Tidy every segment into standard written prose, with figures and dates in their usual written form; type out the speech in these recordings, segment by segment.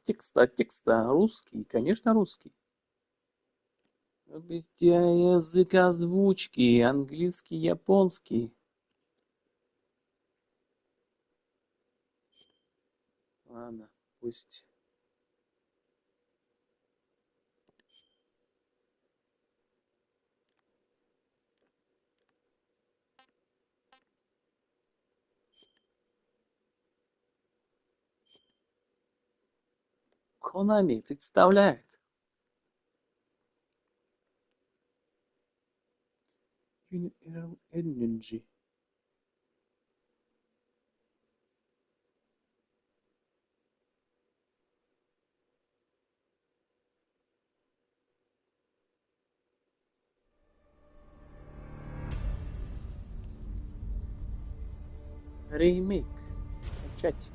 Текста. Русский, конечно, русский. Язык озвучки, английский, японский. Ладно, пусть. Konami представляет. Energy. Ремейк. Начать.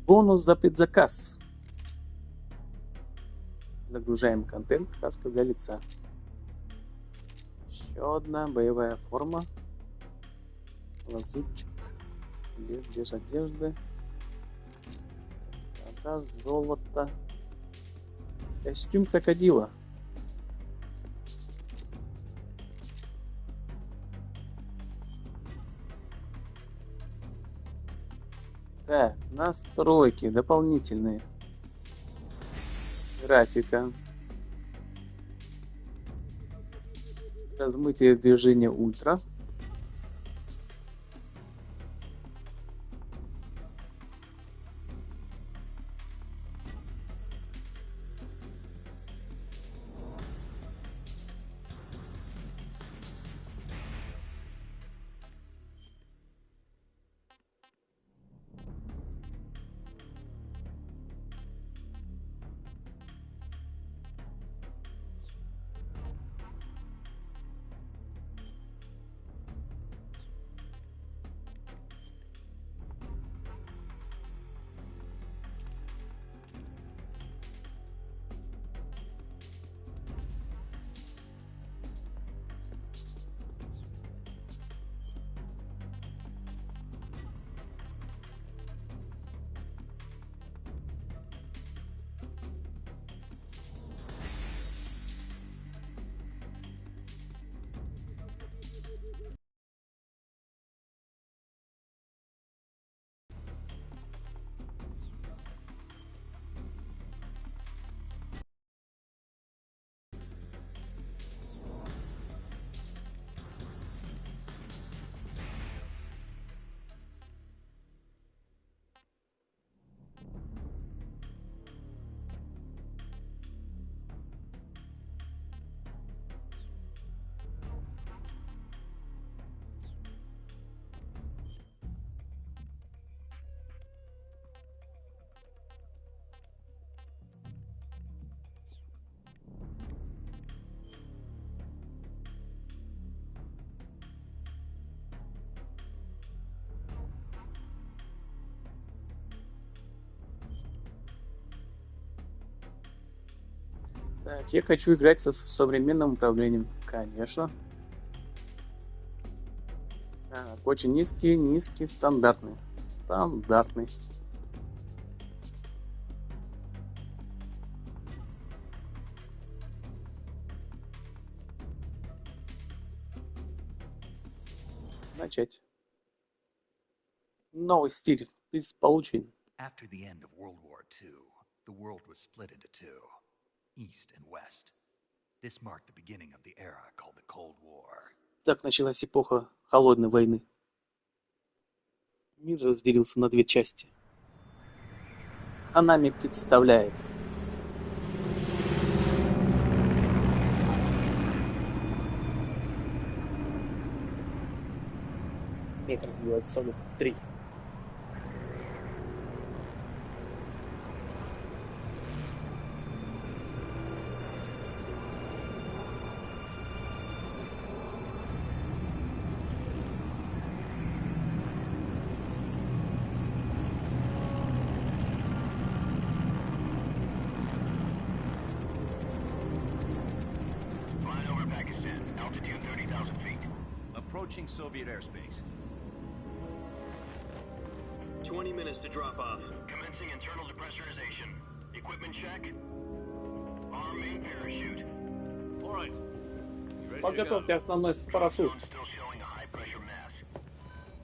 Бонус за предзаказ. Загружаем контент, краска для лица. Еще одна боевая форма. Лазутчик. Без одежды. Вода, золото. Костюм крокодила. Так, настройки дополнительные. Графика. Размытие движения ультра. Так, я хочу играть со современным управлением. Конечно. Так, очень низкий, стандартный. Стандартный. Начать. Новый стиль. Из получения. After the end of World War II, the world was split into two, East and West. This marked the beginning of the era called the Cold War. Так началась эпоха холодной войны. Мир разделился на две части. Konami представляет. Метр 43. Approaching Soviet airspace. 20 minutes to drop off. Commencing internal depressurization. Equipment check. Arm main parachute. All right. You ready to go? Подготовьте основной парашют. Zone still showing a high pressure mass.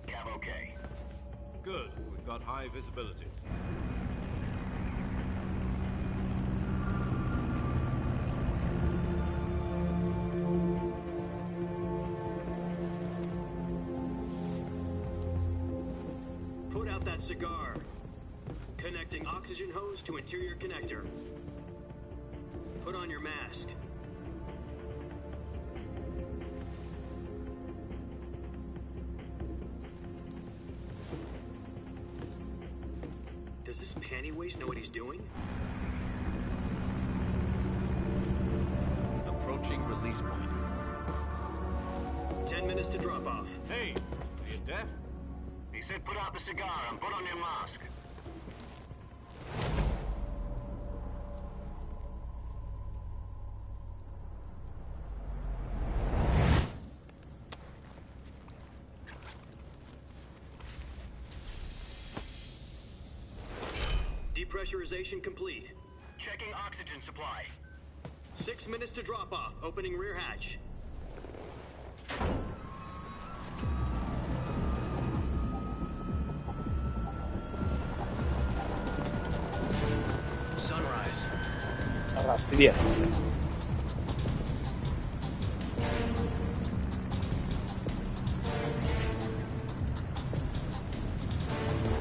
Cab okay. Good. We've got high visibility. Put out that cigar. Connecting oxygen hose to interior connector. Put on your mask. Does this panty waste know what he's doing? Approaching release point. 10 minutes to drop off. Hey, are you deaf? He said put out the cigar and put on your mask. Depressurization complete. Checking oxygen supply. 6 minutes to drop off. Opening rear hatch. Sunrise. Рассвет.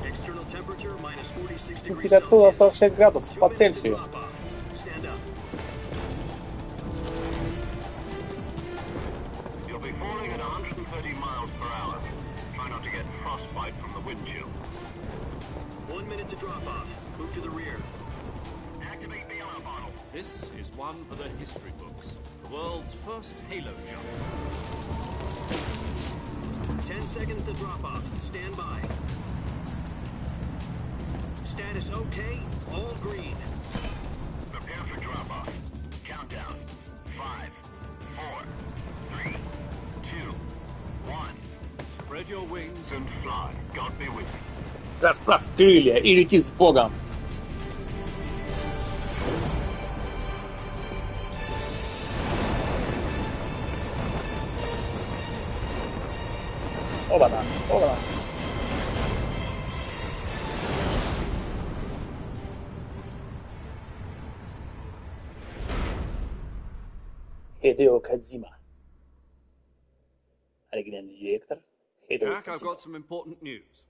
External temperature minus 46 degrees Температура Celsius. 46 градусов 2 по minutes to Цельсию. drop off. Stand up. You'll be falling at 130 miles per hour. Try not to get frostbite from the wind chill. 1 minute to drop off. Move to the rear. Activate bailout bottle. This is one for the history books. The world's first halo jump. 10 seconds to drop off. Stand by. Status okay. All green. Prepare for drop off. Countdown. 5, 4, 3, 2, 1. Spread your wings And fly. God be with you. Расправь крылья и лети с Богом. Оба-на, оба-на. Хидео Кодзима. Оригинальный директор. Хидео Jack, I've Кодзима. got some important news.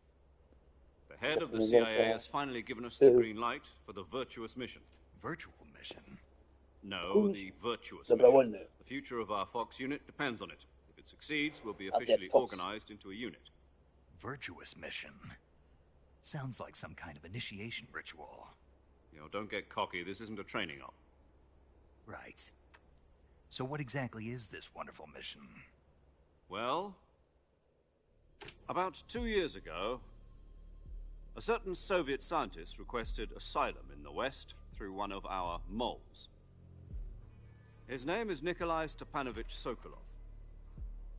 The head of the CIA has finally given us the green light for the virtuous mission. Virtual mission? No, the virtuous Добровольную. mission. The future of our Fox unit depends on it. If it succeeds, we'll be Отец officially Fox. organized into a unit. Virtuous mission? Sounds like some kind of initiation ritual. You know, don't get cocky. This isn't a training op. Right. So what exactly is this wonderful mission? Well, about 2 years ago, a certain Soviet scientist requested asylum in the West through one of our moles. His name is Nikolai Stepanovich Sokolov.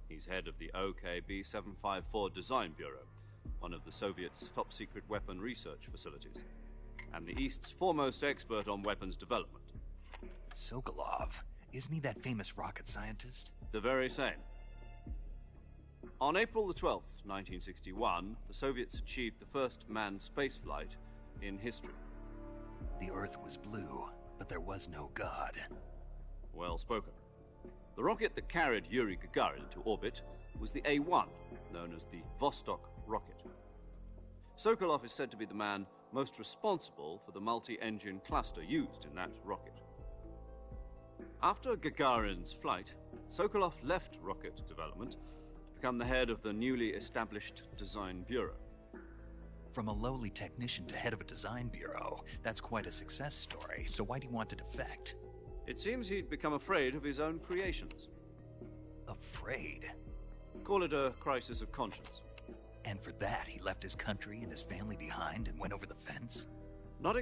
He's head of the OKB-754 Design Bureau, one of the Soviets' top-secret weapon research facilities, and the East's foremost expert on weapons development. Sokolov? Isn't he that famous rocket scientist? The very same. On April the 12th, 1961, the Soviets achieved the first manned spaceflight in history. The Earth was blue, but there was no God. Well spoken. The rocket that carried Yuri Gagarin into orbit was the A-1, known as the Vostok rocket. Sokolov is said to be the man most responsible for the multi-engine cluster used in that rocket. After Gagarin's flight, Sokolov left rocket development to become the head of the newly established Design Bureau. From a lowly technician to head of a design bureau, that's quite a success story, so why do you want to defect? It seems he'd become afraid of his own creations. Afraid? Call it a crisis of conscience. And for that, he left his country and his family behind and went over the fence? Not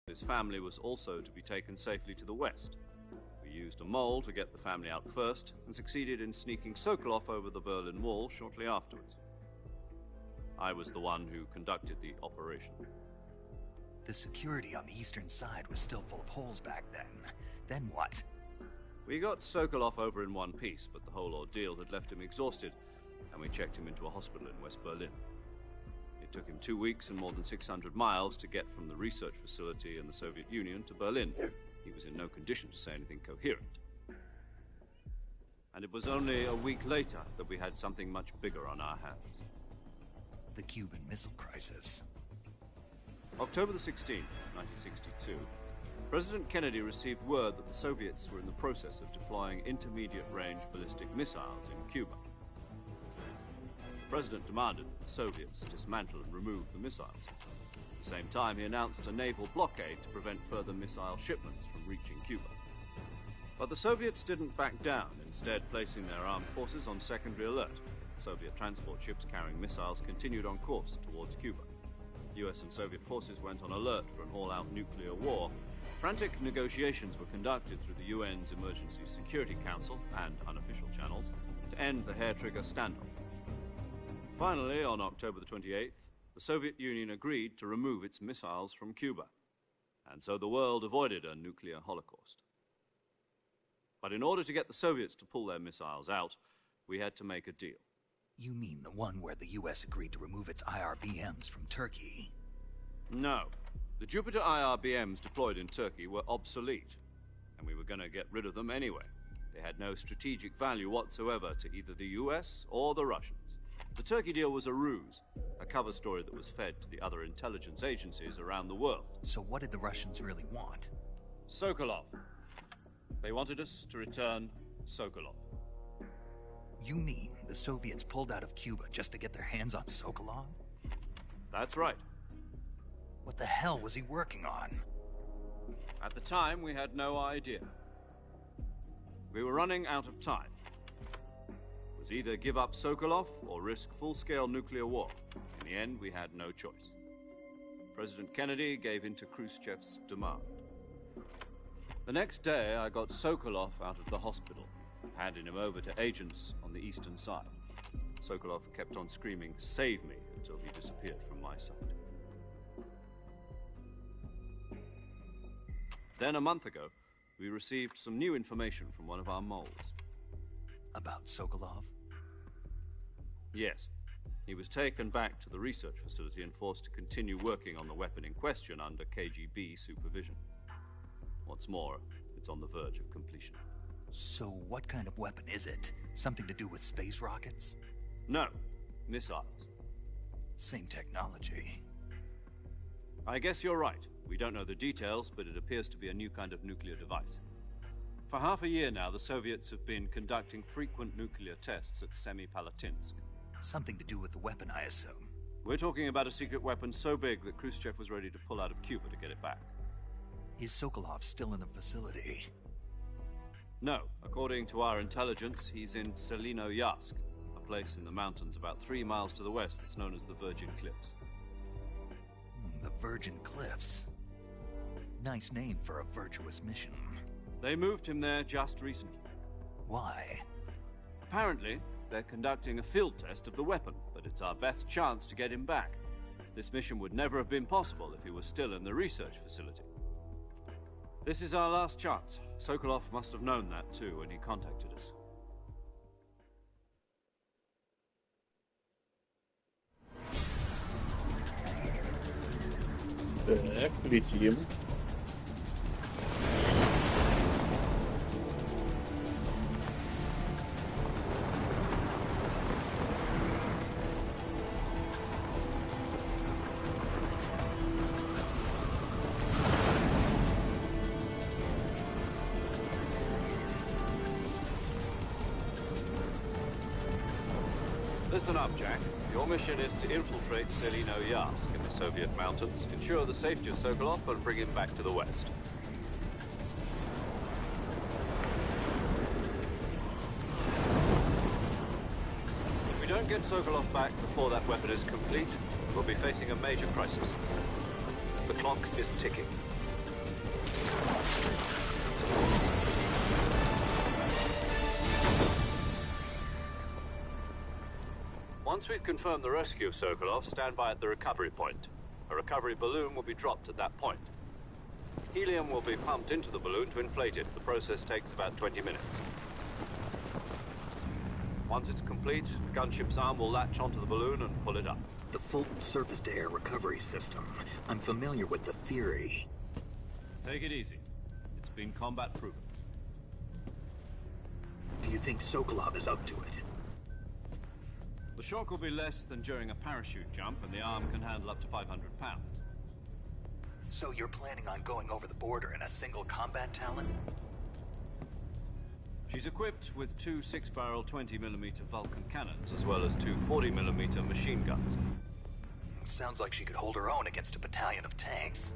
his family was also to be taken safely to the west. We used a mole to get the family out first and succeeded in sneaking Sokolov over the Berlin Wall shortly afterwards. I was the one who conducted the operation. The security on the eastern side was still full of holes back then. Then what? We got Sokolov over in one piece, but the whole ordeal had left him exhausted, and we checked him into a hospital in West Berlin. It took him 2 weeks and more than 600 miles to get from the research facility in the Soviet Union to Berlin. He was in no condition to say anything coherent. And it was only a week later that we had something much bigger on our hands. The Cuban Missile Crisis. October the 16th, 1962, President Kennedy received word that the Soviets were in the process of deploying intermediate-range ballistic missiles in Cuba. The President demanded that the Soviets dismantle and remove the missiles. At the same time, he announced a naval blockade to prevent further missile shipments from reaching Cuba. But the Soviets didn't back down, instead placing their armed forces on secondary alert. Soviet transport ships carrying missiles continued on course towards Cuba. US and Soviet forces went on alert for an all-out nuclear war. Frantic negotiations were conducted through the UN's Emergency Security Council and unofficial channels to end the hair-trigger standoff. Finally, on October the 28th, the Soviet Union agreed to remove its missiles from Cuba, and so the world avoided a nuclear holocaust. But in order to get the Soviets to pull their missiles out, we had to make a deal. You mean the one where the US agreed to remove its IRBMs from Turkey? No. The Jupiter IRBMs deployed in Turkey were obsolete, and we were going to get rid of them anyway. They had no strategic value whatsoever to either the US or the Russians. The Turkey deal was a ruse, a cover story that was fed to the other intelligence agencies around the world. So what did the Russians really want? Sokolov. They wanted us to return Sokolov. You mean the Soviets pulled out of Cuba just to get their hands on Sokolov? That's right. What the hell was he working on? At the time, we had no idea. We were running out of time. It was either give up Sokolov or risk full-scale nuclear war. In the end, we had no choice. President Kennedy gave in to Khrushchev's demand. The next day, I got Sokolov out of the hospital, handing him over to agents on the eastern side. Sokolov kept on screaming, "Save me," until he disappeared from my sight. Then, a month ago, we received some new information from one of our moles. About Sokolov? Yes. He was taken back to the research facility and forced to continue working on the weapon in question under KGB supervision. What's more, it's on the verge of completion. So what kind of weapon is it? Something to do with space rockets? No, missiles. Same technology. I guess you're right. We don't know the details, but it appears to be a new kind of nuclear device. For half a year now, the Soviets have been conducting frequent nuclear tests at Semipalatinsk. Something to do with the weapon, I assume. We're talking about a secret weapon so big that Khrushchev was ready to pull out of Cuba to get it back. Is Sokolov still in the facility? No. According to our intelligence, he's in Selino-Yarsk, a place in the mountains about 3 miles to the west that's known as the Virgin Cliffs. The Virgin Cliffs. Nice name for a virtuous mission. They moved him there just recently. Why? Apparently, they're conducting a field test of the weapon, but it's our best chance to get him back. This mission would never have been possible if he was still in the research facility. This is our last chance. Sokolov must have known that too when he contacted us. Так, летим. Listen up, Jack. Your mission is to infiltrate Selino-Yarsk in the Soviet mountains, ensure the safety of Sokolov, and bring him back to the west. If we don't get Sokolov back before that weapon is complete, we'll be facing a major crisis. The clock is ticking. Once we've confirmed the rescue of Sokolov, stand by at the recovery point. A recovery balloon will be dropped at that point. Helium will be pumped into the balloon to inflate it. The process takes about 20 minutes. Once it's complete, the gunship's arm will latch onto the balloon and pull it up. The Fulton surface-to-air recovery system. I'm familiar with the theory. Take it easy. It's been combat-proven. Do you think Sokolov is up to it? The shock will be less than during a parachute jump, and the arm can handle up to 500 pounds. So you're planning on going over the border in a single combat Talon? She's equipped with two 6-barrel 20mm Vulcan cannons, as well as two 40mm machine guns. Sounds like she could hold her own against a battalion of tanks.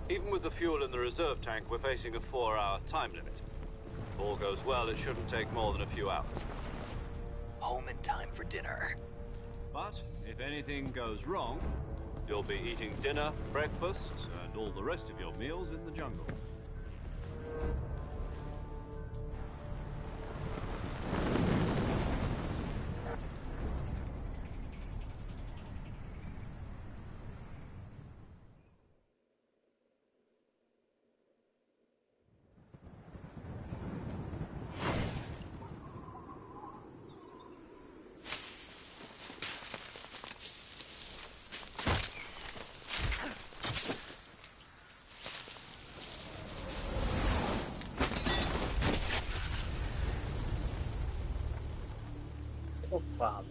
Even with the fuel in the reserve tank, we're facing a 4-hour time limit. If all goes well, it shouldn't take more than a few hours. Home in time for dinner. But if anything goes wrong, you'll be eating dinner, breakfast, and all the rest of your meals in the jungle. Opa, mano.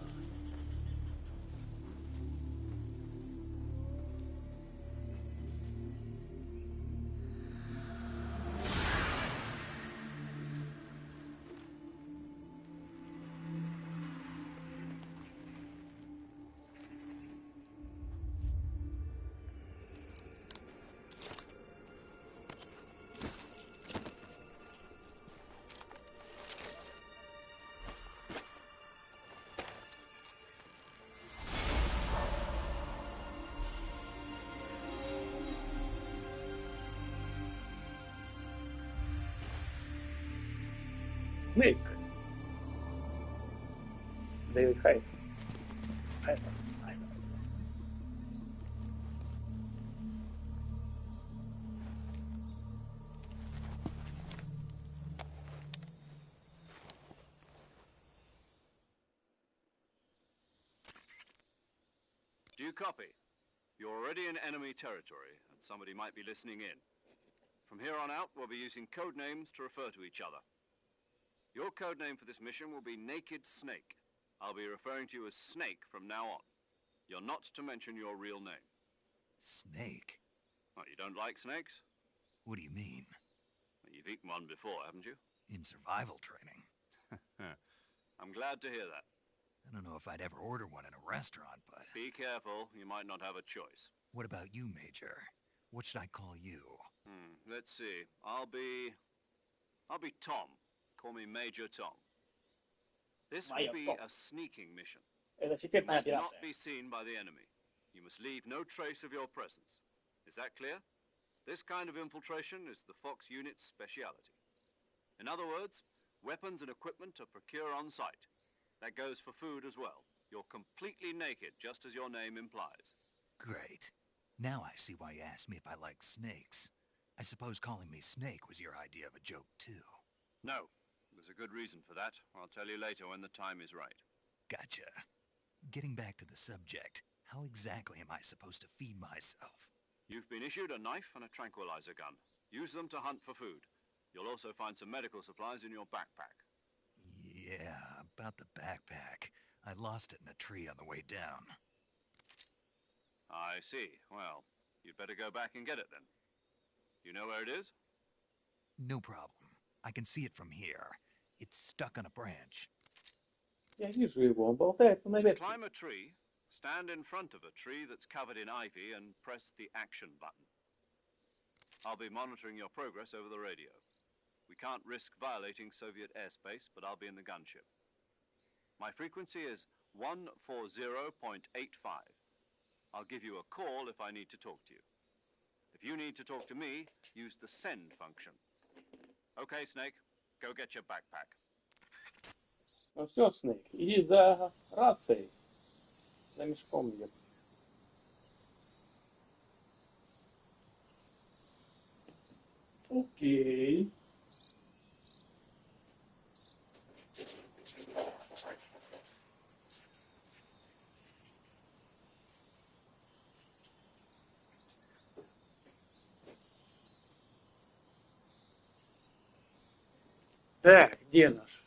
Snake. David Hyde. I know. Do you copy? You're already in enemy territory, and somebody might be listening in. From here on out, we'll be using code names to refer to each other. Your code name for this mission will be Naked Snake. I'll be referring to you as Snake from now on. You're not to mention your real name. Snake? Oh, you don't like snakes? What do you mean? Well, you've eaten one before, haven't you? In survival training. I'm glad to hear that. I don't know if I'd ever order one in a restaurant, but... Be careful, you might not have a choice. What about you, Major? What should I call you? Let's see. I'll be Tom. Call me Major Tom. This will be a sneaking mission. You must not be seen by the enemy. You must leave no trace of your presence. Is that clear? This kind of infiltration is the Fox unit's speciality. In other words, weapons and equipment are procured on site. That goes for food as well. You're completely naked, just as your name implies. Great. Now I see why you asked me if I like snakes. I suppose calling me Snake was your idea of a joke, too. No. There's a good reason for that. I'll tell you later when the time is right. Gotcha. Getting back to the subject, how exactly am I supposed to feed myself? You've been issued a knife and a tranquilizer gun. Use them to hunt for food. You'll also find some medical supplies in your backpack. Yeah, about the backpack. I lost it in a tree on the way down. I see. Well, you'd better go back and get it then. You know where it is? No problem. I can see it from here. It's stuck on a branch. Я вижу его, он болтается на ветке. Climb a tree, stand in front of a tree that's covered in ivy, and press the action button. I'll be monitoring your progress over the radio. We can't risk violating Soviet airspace, but I'll be in the gunship. My frequency is 140.85. I'll give you a call if I need to talk to you. If you need to talk to me, use the send function. Okay, Snake, go get your backpack. Ну все, Снейк, иди за рацией. За мешком идет. Окей. Так, где наш?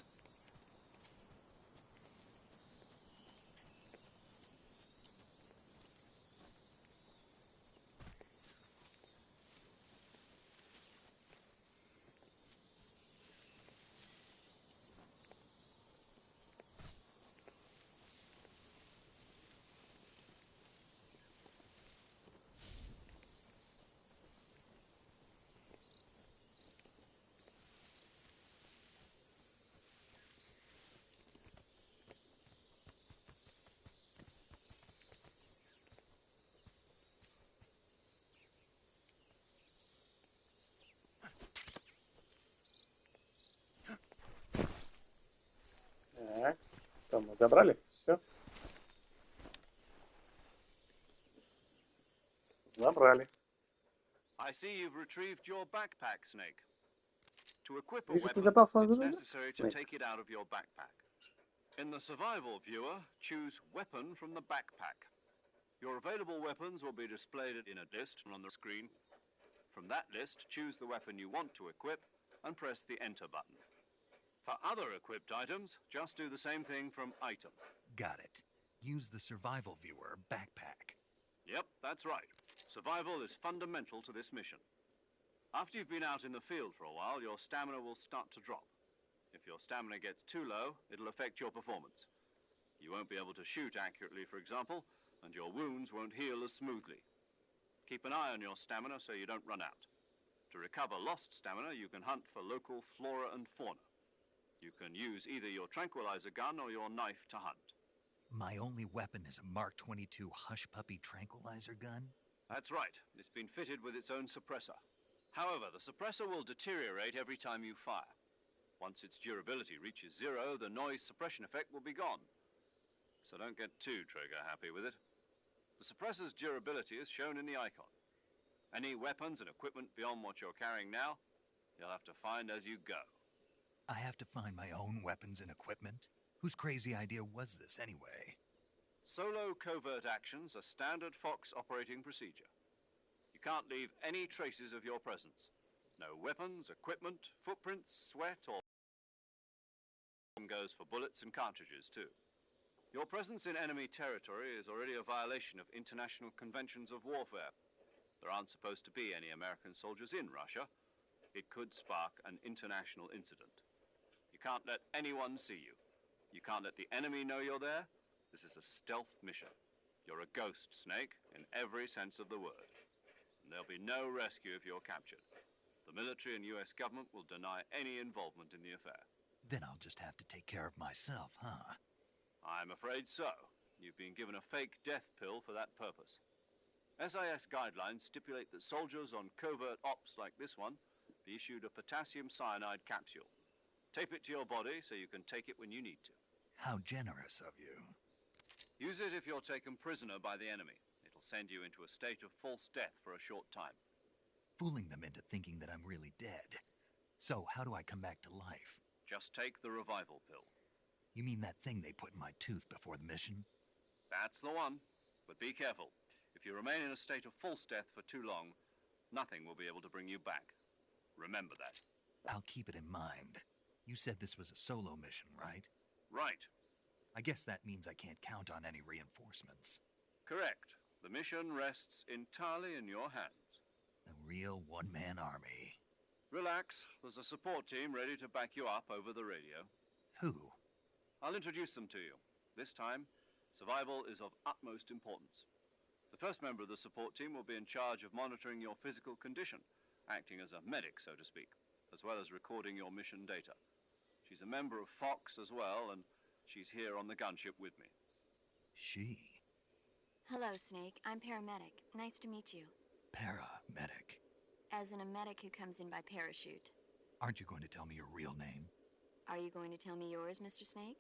Так, что мы забрали? Все. Забрали. I see you've retrieved your backpack, Snake. To equip a Вижу, ты weapon, забрал свою it's оружие, necessary to Снейк. take it out of your backpack. In the survival viewer, choose Weapon from the backpack. Your available weapons will be displayed in a list on the screen. From that list, choose the weapon you want to equip and press the Enter button. For other equipped items, just do the same thing from Item. Got it. Use the survival viewer backpack. Yep, that's right. Survival is fundamental to this mission. After you've been out in the field for a while, your stamina will start to drop. If your stamina gets too low, it'll affect your performance. You won't be able to shoot accurately, for example, and your wounds won't heal as smoothly. Keep an eye on your stamina so you don't run out. To recover lost stamina, you can hunt for local flora and fauna. You can use either your tranquilizer gun or your knife to hunt. My only weapon is a Mark 22 Hush Puppy tranquilizer gun? That's right. It's been fitted with its own suppressor. However, the suppressor will deteriorate every time you fire. Once its durability reaches 0, the noise suppression effect will be gone. So don't get too trigger happy with it. The suppressor's durability is shown in the icon. Any weapons and equipment beyond what you're carrying now, you'll have to find as you go. I have to find my own weapons and equipment? Whose crazy idea was this anyway? Solo covert actions are standard Fox operating procedure. You can't leave any traces of your presence. No weapons, equipment, footprints, sweat, or goes for bullets and cartridges too. Your presence in enemy territory is already a violation of international conventions of warfare. There aren't supposed to be any American soldiers in Russia. It could spark an international incident. You can't let anyone see you. You can't let the enemy know you're there. This is a stealth mission. You're a ghost, Snake, in every sense of the word. And there'll be no rescue if you're captured. The military and US government will deny any involvement in the affair. Then I'll just have to take care of myself, huh? I'm afraid so. You've been given a fake death pill for that purpose. SIS guidelines stipulate that soldiers on covert ops like this one be issued a potassium cyanide capsule. Tape it to your body so you can take it when you need to. How generous of you. Use it if you're taken prisoner by the enemy. It'll send you into a state of false death for a short time. Fooling them into thinking that I'm really dead. So how do I come back to life? Just take the revival pill. You mean that thing they put in my tooth before the mission? That's the one. But be careful. If you remain in a state of false death for too long, nothing will be able to bring you back. Remember that. I'll keep it in mind. You said this was a solo mission, right? Right. I guess that means I can't count on any reinforcements. Correct. The mission rests entirely in your hands. A real one-man army. Relax. There's a support team ready to back you up over the radio. Who? I'll introduce them to you. This time, survival is of utmost importance. The first member of the support team will be in charge of monitoring your physical condition, acting as a medic, so to speak, as well as recording your mission data. She's a member of Fox as well, and she's here on the gunship with me. She? Hello, Snake. I'm paramedic. Nice to meet you. Paramedic. As in a medic who comes in by parachute. Aren't you going to tell me your real name? Are you going to tell me yours, Mr. Snake?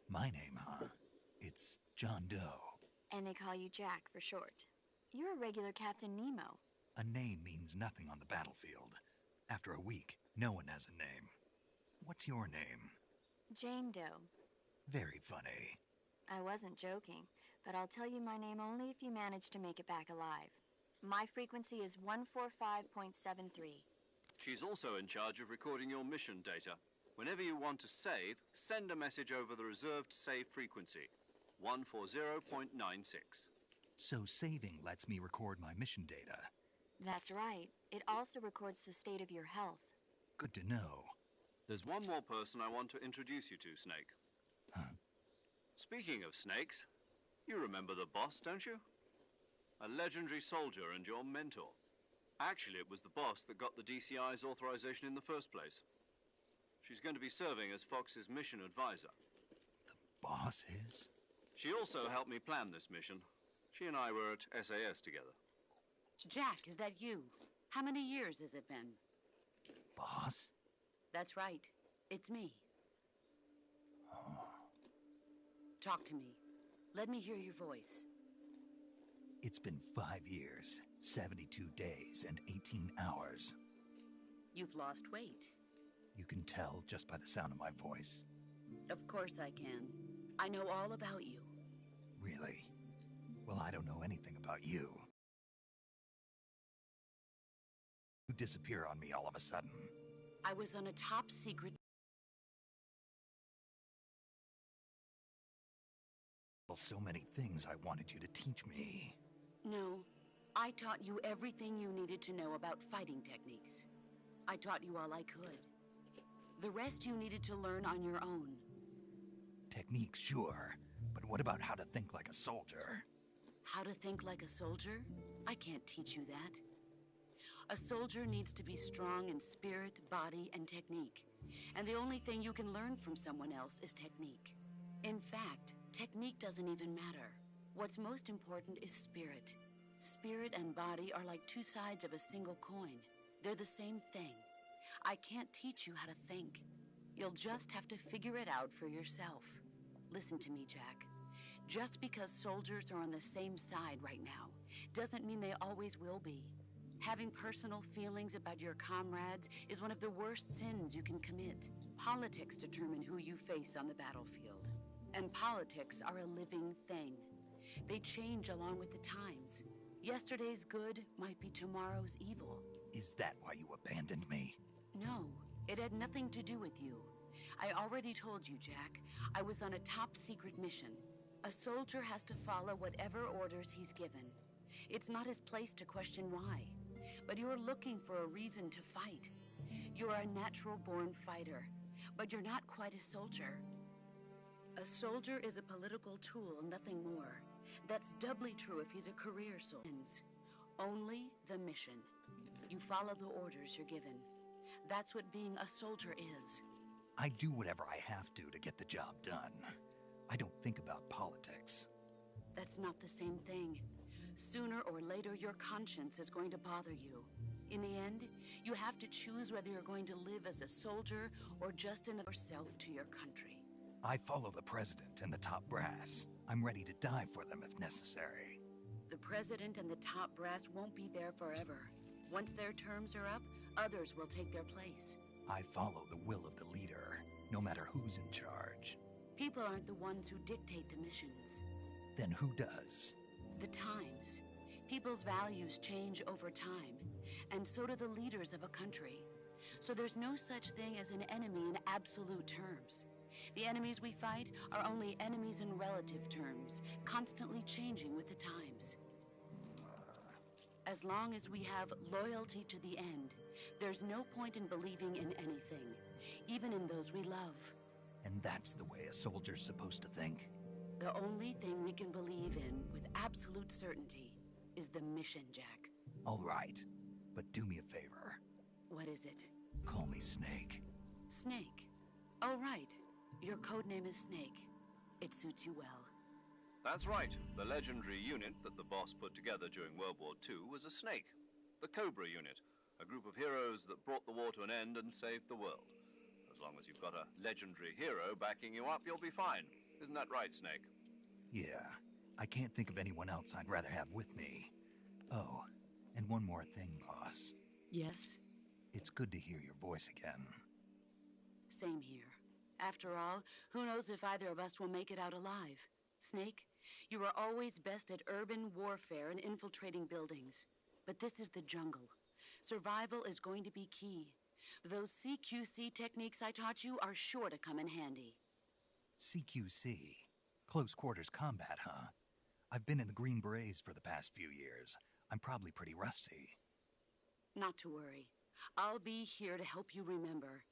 My name, huh? It's John Doe. And they call you Jack for short. You're a regular Captain Nemo. A name means nothing on the battlefield. After a week, no one has a name. What's your name? Jane Doe. Very funny. I wasn't joking, but I'll tell you my name only if you manage to make it back alive. My frequency is 145.73. She's also in charge of recording your mission data. Whenever you want to save, send a message over the reserved save frequency, 140.96. So saving lets me record my mission data. That's right. It also records the state of your health. Good to know. There's one more person I want to introduce you to, Snake. Huh? Speaking of snakes, you remember the boss, don't you? A legendary soldier and your mentor. Actually, it was the boss that got the DCI's authorization in the first place. She's going to be serving as Fox's mission advisor. The boss is? She also helped me plan this mission. She and I were at SAS together. Jack, is that you? How many years has it been? Boss? That's right. It's me. Talk to me. Let me hear your voice. It's been 5 years, 72 days, and 18 hours. You've lost weight. You can tell just by the sound of my voice. Of course I can. I know all about you. Really? Well, I don't know anything about you. You disappear on me all of a sudden. I was on a top secret... Well, so many things I wanted you to teach me. No, I taught you everything you needed to know about fighting techniques. I taught you all I could. The rest you needed to learn on your own. Techniques, sure. But what about how to think like a soldier? How to think like a soldier? I can't teach you that. A soldier needs to be strong in spirit, body, and technique. And the only thing you can learn from someone else is technique. In fact, technique doesn't even matter. What's most important is spirit. Spirit and body are like two sides of a single coin. They're the same thing. I can't teach you how to think. You'll just have to figure it out for yourself. Listen to me, Jack. Just because soldiers are on the same side right now doesn't mean they always will be. Having personal feelings about your comrades is one of the worst sins you can commit. Politics determine who you face on the battlefield. And politics are a living thing. They change along with the times. Yesterday's good might be tomorrow's evil. Is that why you abandoned me? No, it had nothing to do with you. I already told you, Jack. I was on a top secret mission. A soldier has to follow whatever orders he's given. It's not his place to question why. But you're looking for a reason to fight. You're a natural-born fighter, but you're not quite a soldier. A soldier is a political tool, nothing more. That's doubly true if he's a career soldier. Only the mission. You follow the orders you're given. That's what being a soldier is. I do whatever I have to get the job done. I don't think about politics. That's not the same thing. Sooner or later, your conscience is going to bother you. In the end, you have to choose whether you're going to live as a soldier or just another self to your country. I follow the president and the top brass. I'm ready to die for them if necessary. The president and the top brass won't be there forever. Once their terms are up, others will take their place. I follow the will of the leader, no matter who's in charge. People aren't the ones who dictate the missions. Then who does? The times. People's values change over time, and so do the leaders of a country. So there's no such thing as an enemy in absolute terms. The enemies we fight are only enemies in relative terms, constantly changing with the times. As long as we have loyalty to the end, there's no point in believing in anything, even in those we love. And that's the way a soldier's supposed to think? The only thing we can believe in with absolute certainty is the mission, Jack. All right, but do me a favor. What is it? Call me Snake. Snake. Oh, right. Your codename is Snake. It suits you well. That's right. The legendary unit that the boss put together during World War II was a snake. The Cobra unit, a group of heroes that brought the war to an end and saved the world. As long as you've got a legendary hero backing you up, you'll be fine. Isn't that right, Snake? Yeah, I can't think of anyone else I'd rather have with me. Oh, and one more thing, boss. Yes? It's good to hear your voice again. Same here. After all, who knows if either of us will make it out alive? Snake, you are always best at urban warfare and infiltrating buildings. But this is the jungle. Survival is going to be key. Those CQC techniques I taught you are sure to come in handy. CQC? Close quarters combat, huh? I've been in the Green Berets for the past few years. I'm probably pretty rusty. Not to worry. I'll be here to help you remember.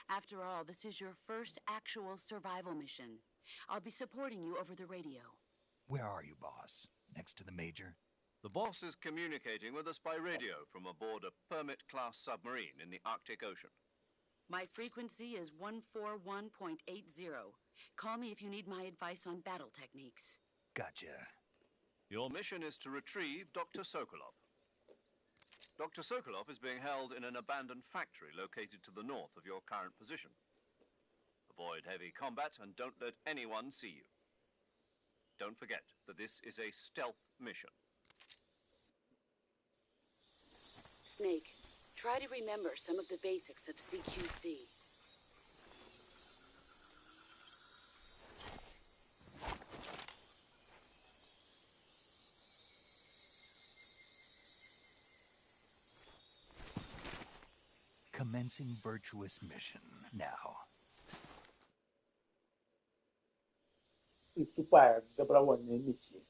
After all, this is your first actual survival mission. I'll be supporting you over the radio. Where are you, boss? Next to the Major? The boss is communicating with us by radio from aboard a Permit-class submarine in the Arctic Ocean. My frequency is 141.80. Call me if you need my advice on battle techniques. Gotcha. Your mission is to retrieve Dr. Sokolov. Dr. Sokolov is being held in an abandoned factory located to the north of your current position. Avoid heavy combat and don't let anyone see you. Don't forget that this is a stealth mission. Snake, try to remember some of the basics of CQC. Commencing virtuous mission now. Приступая к добровольной миссии.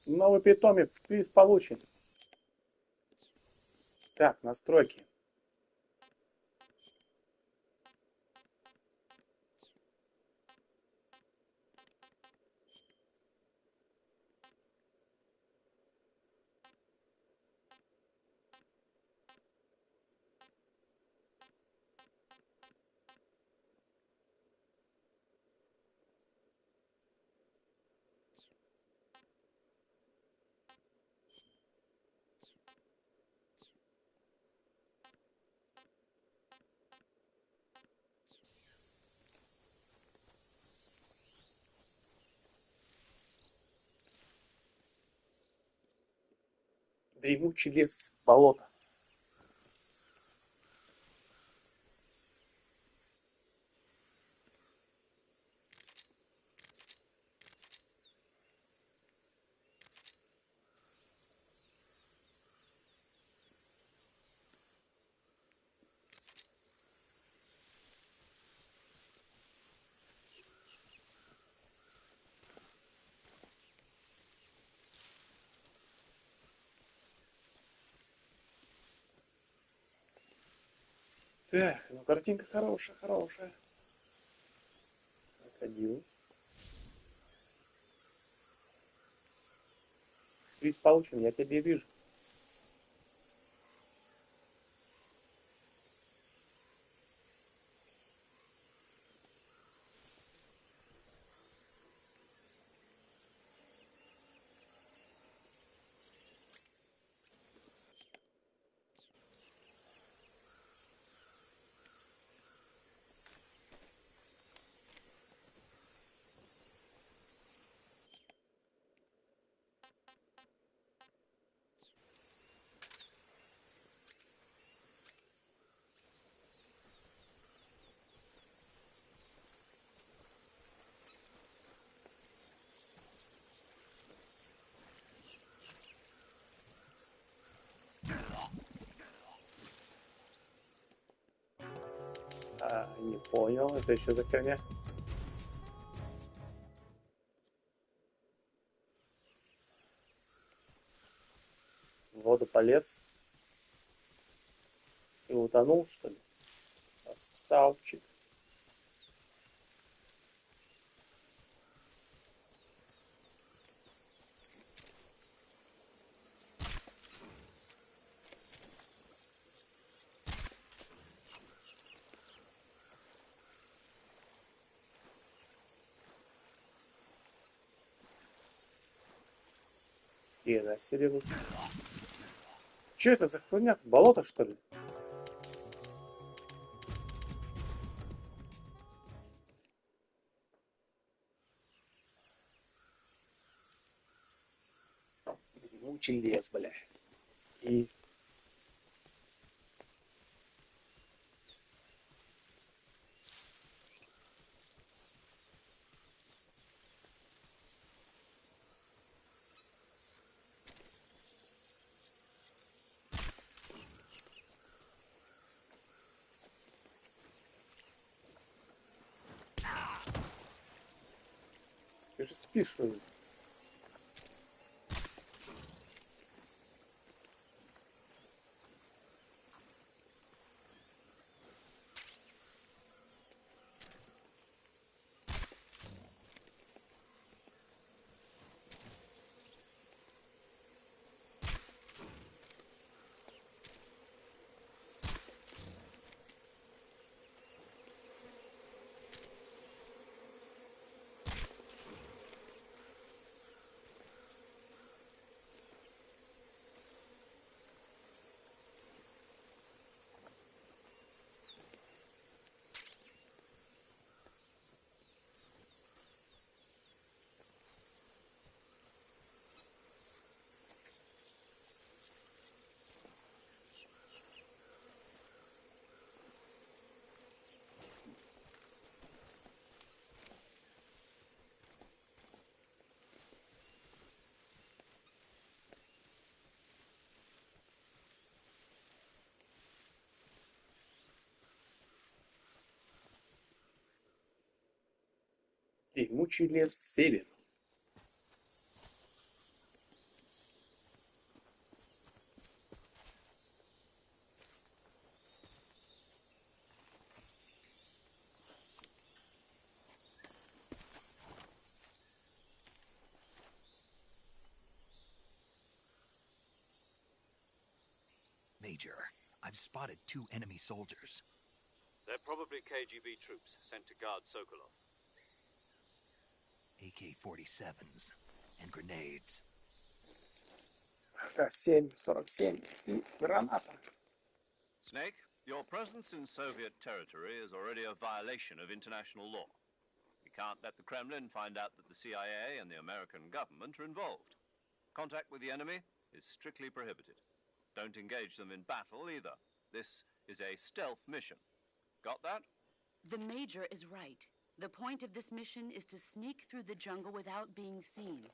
Новый питомец, приз получен. Так, настройки. Дремучий лес, болото. Так, ну картинка хорошая, хорошая. Крокодил. Приз получен, я тебя вижу. Не понял, это еще за херня? В воду полез и утонул, что ли? Красавчик. Хрена себе. Че это за хуйня? Болото, что ли? Гремучий лес, бля. И ты же спишь, что ли? Гремучий лес север. Major, I've spotted 2 enemy soldiers. They're probably KGB troops sent to guard Sokolov. AK-47s and grenades. АК-7, 47 и граната. Snake, your presence in Soviet territory is already a violation of international law. We can't let the Kremlin find out that the CIA and the American government are involved. Contact with the enemy is strictly prohibited. Don't engage them in battle either. This is a stealth mission. Got that? The Major is right. The point of this mission is to sneak through the jungle without being seen.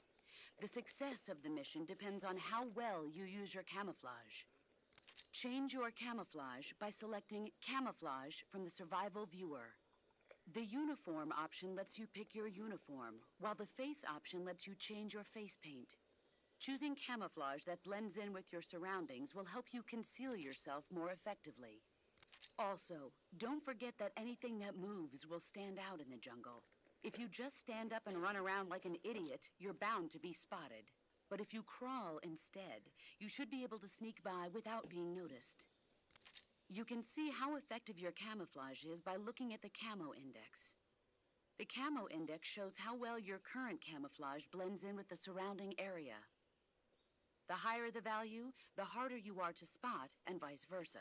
The success of the mission depends on how well you use your camouflage. Change your camouflage by selecting Camouflage from the Survival Viewer. The Uniform option lets you pick your uniform, while the Face option lets you change your face paint. Choosing camouflage that blends in with your surroundings will help you conceal yourself more effectively. Also, don't forget that anything that moves will stand out in the jungle. If you just stand up and run around like an idiot, you're bound to be spotted. But if you crawl instead, you should be able to sneak by without being noticed. You can see how effective your camouflage is by looking at the camo index. The camo index shows how well your current camouflage blends in with the surrounding area. The higher the value, the harder you are to spot, and vice versa.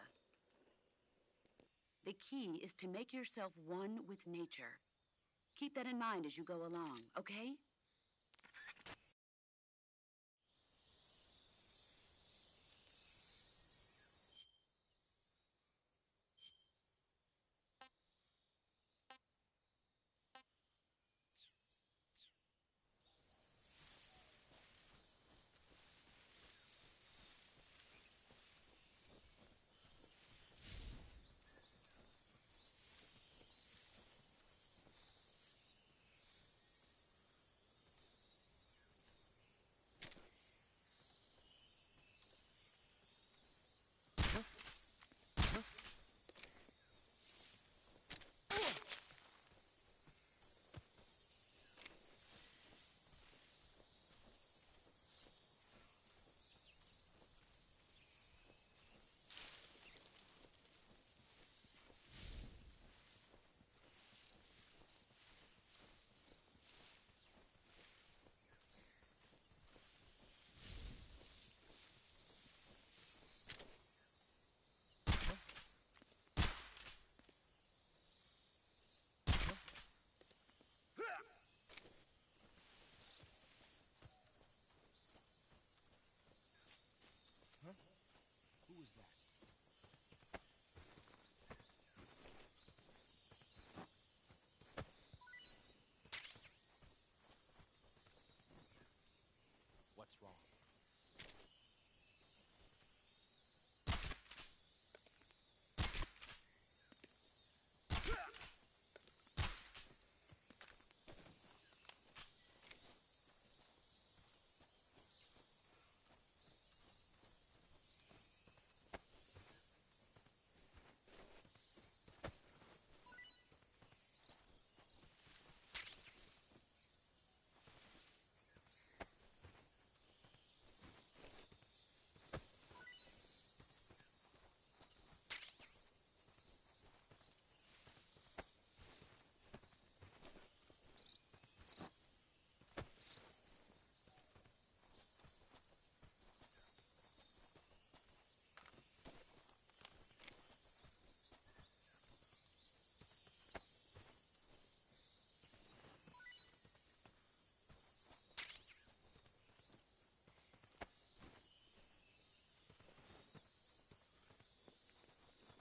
The key is to make yourself one with nature. Keep that in mind as you go along, okay? Who was that? What's wrong?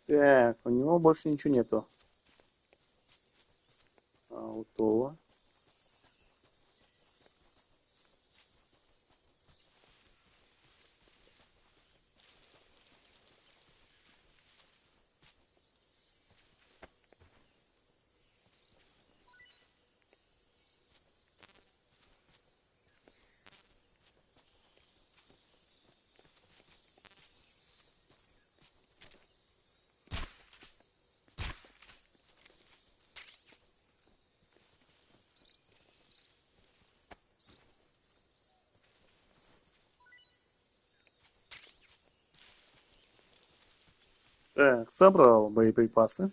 Так, у него больше ничего нету. Ауто. Так, собрал боеприпасы.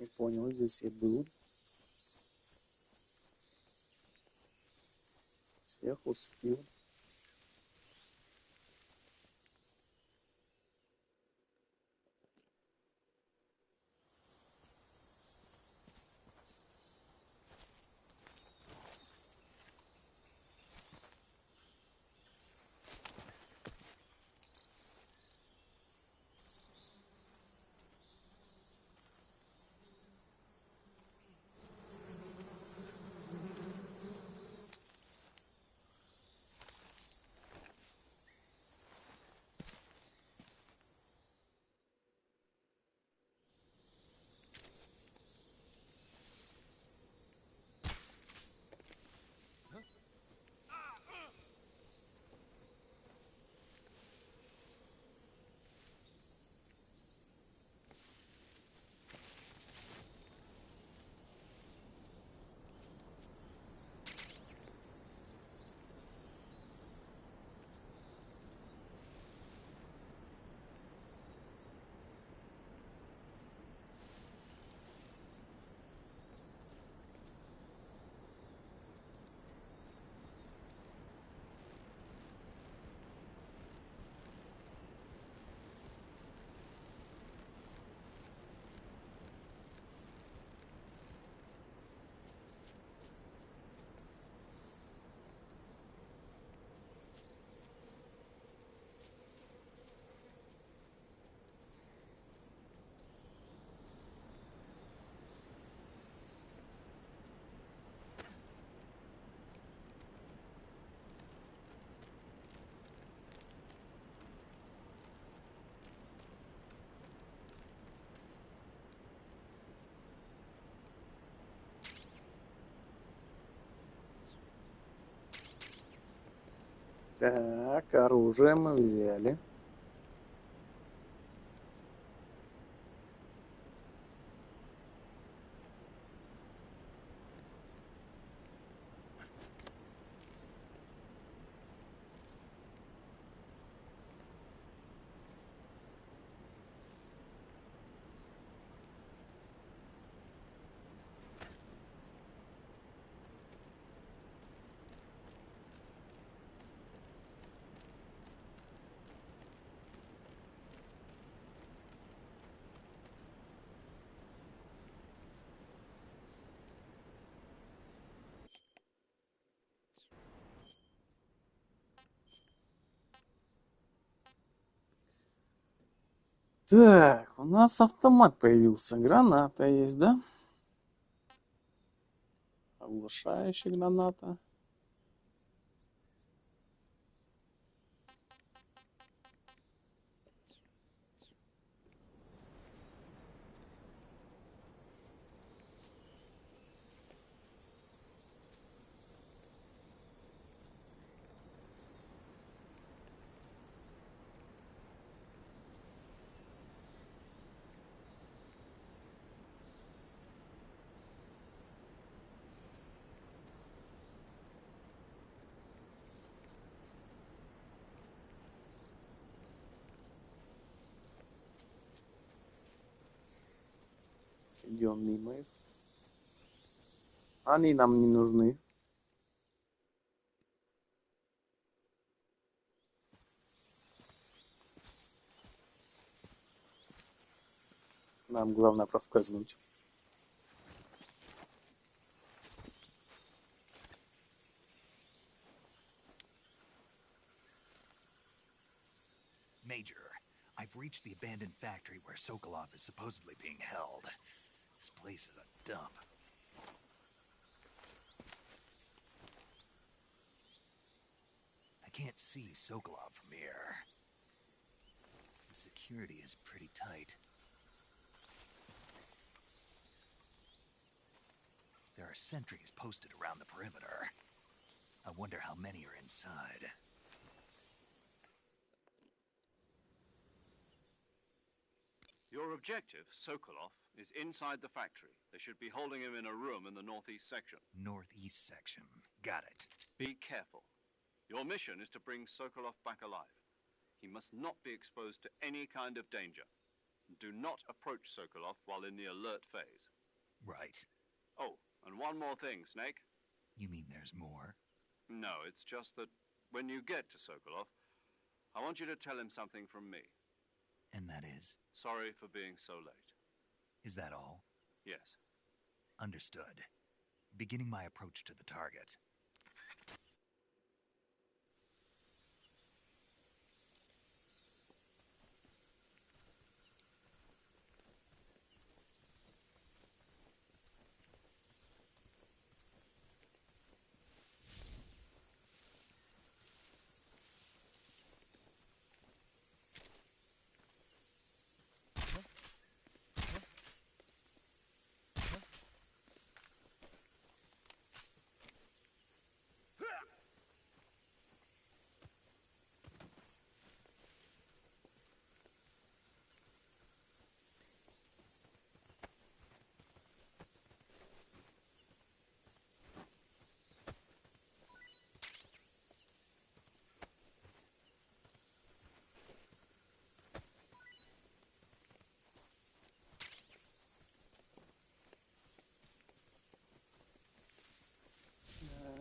Не понял, здесь я был. Всех успел. Так, оружие мы взяли. Так, у нас автомат появился. Граната есть, да? Оглушающая граната. Идем мимо их. Они нам не нужны. Нам главное проскользнуть. Major, I've reached the abandoned factory where Sokolov is supposedly being held. This place is a dump. I can't see Sokolov from here. The security is pretty tight. There are sentries posted around the perimeter. I wonder how many are inside. Your objective, Sokolov, is inside the factory. They should be holding him in a room in the northeast section. Northeast section. Got it. Be careful. Your mission is to bring Sokolov back alive. He must not be exposed to any kind of danger. Do not approach Sokolov while in the alert phase. Right. Oh, and one more thing, Snake. You mean there's more? No, it's just that when you get to Sokolov, I want you to tell him something from me. And that is? Sorry for being so late. Is that all? Yes. Understood. Beginning my approach to the target.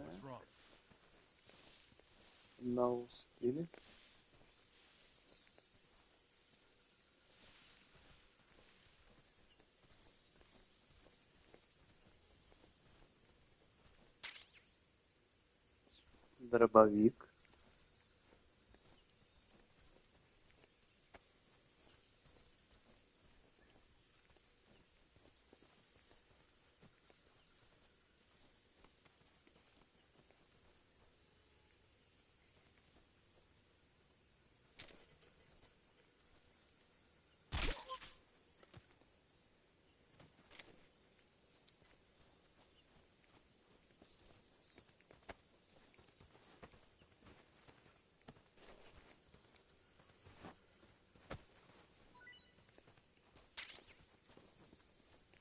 What's wrong? No успели. Дробовик.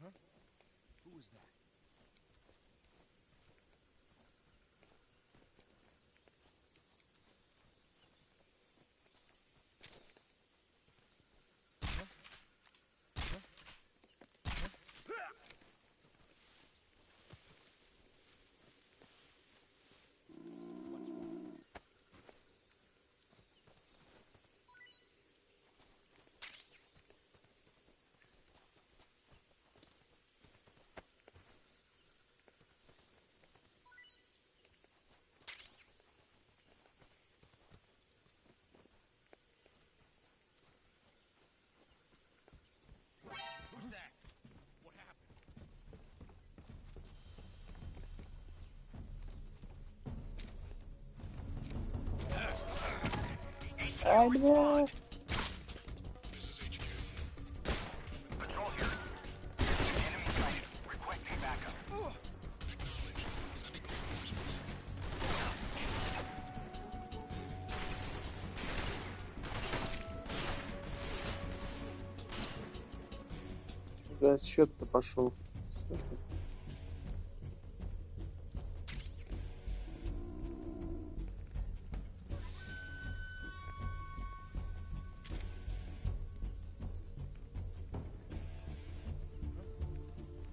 Huh? Who was that? What's wrong? Who's that? What happened? Ай, бля! This is HQ. Patrol here. Enemy sighted. Requesting backup. Acknowledged. Sending reinforcements. За счет-то пошел.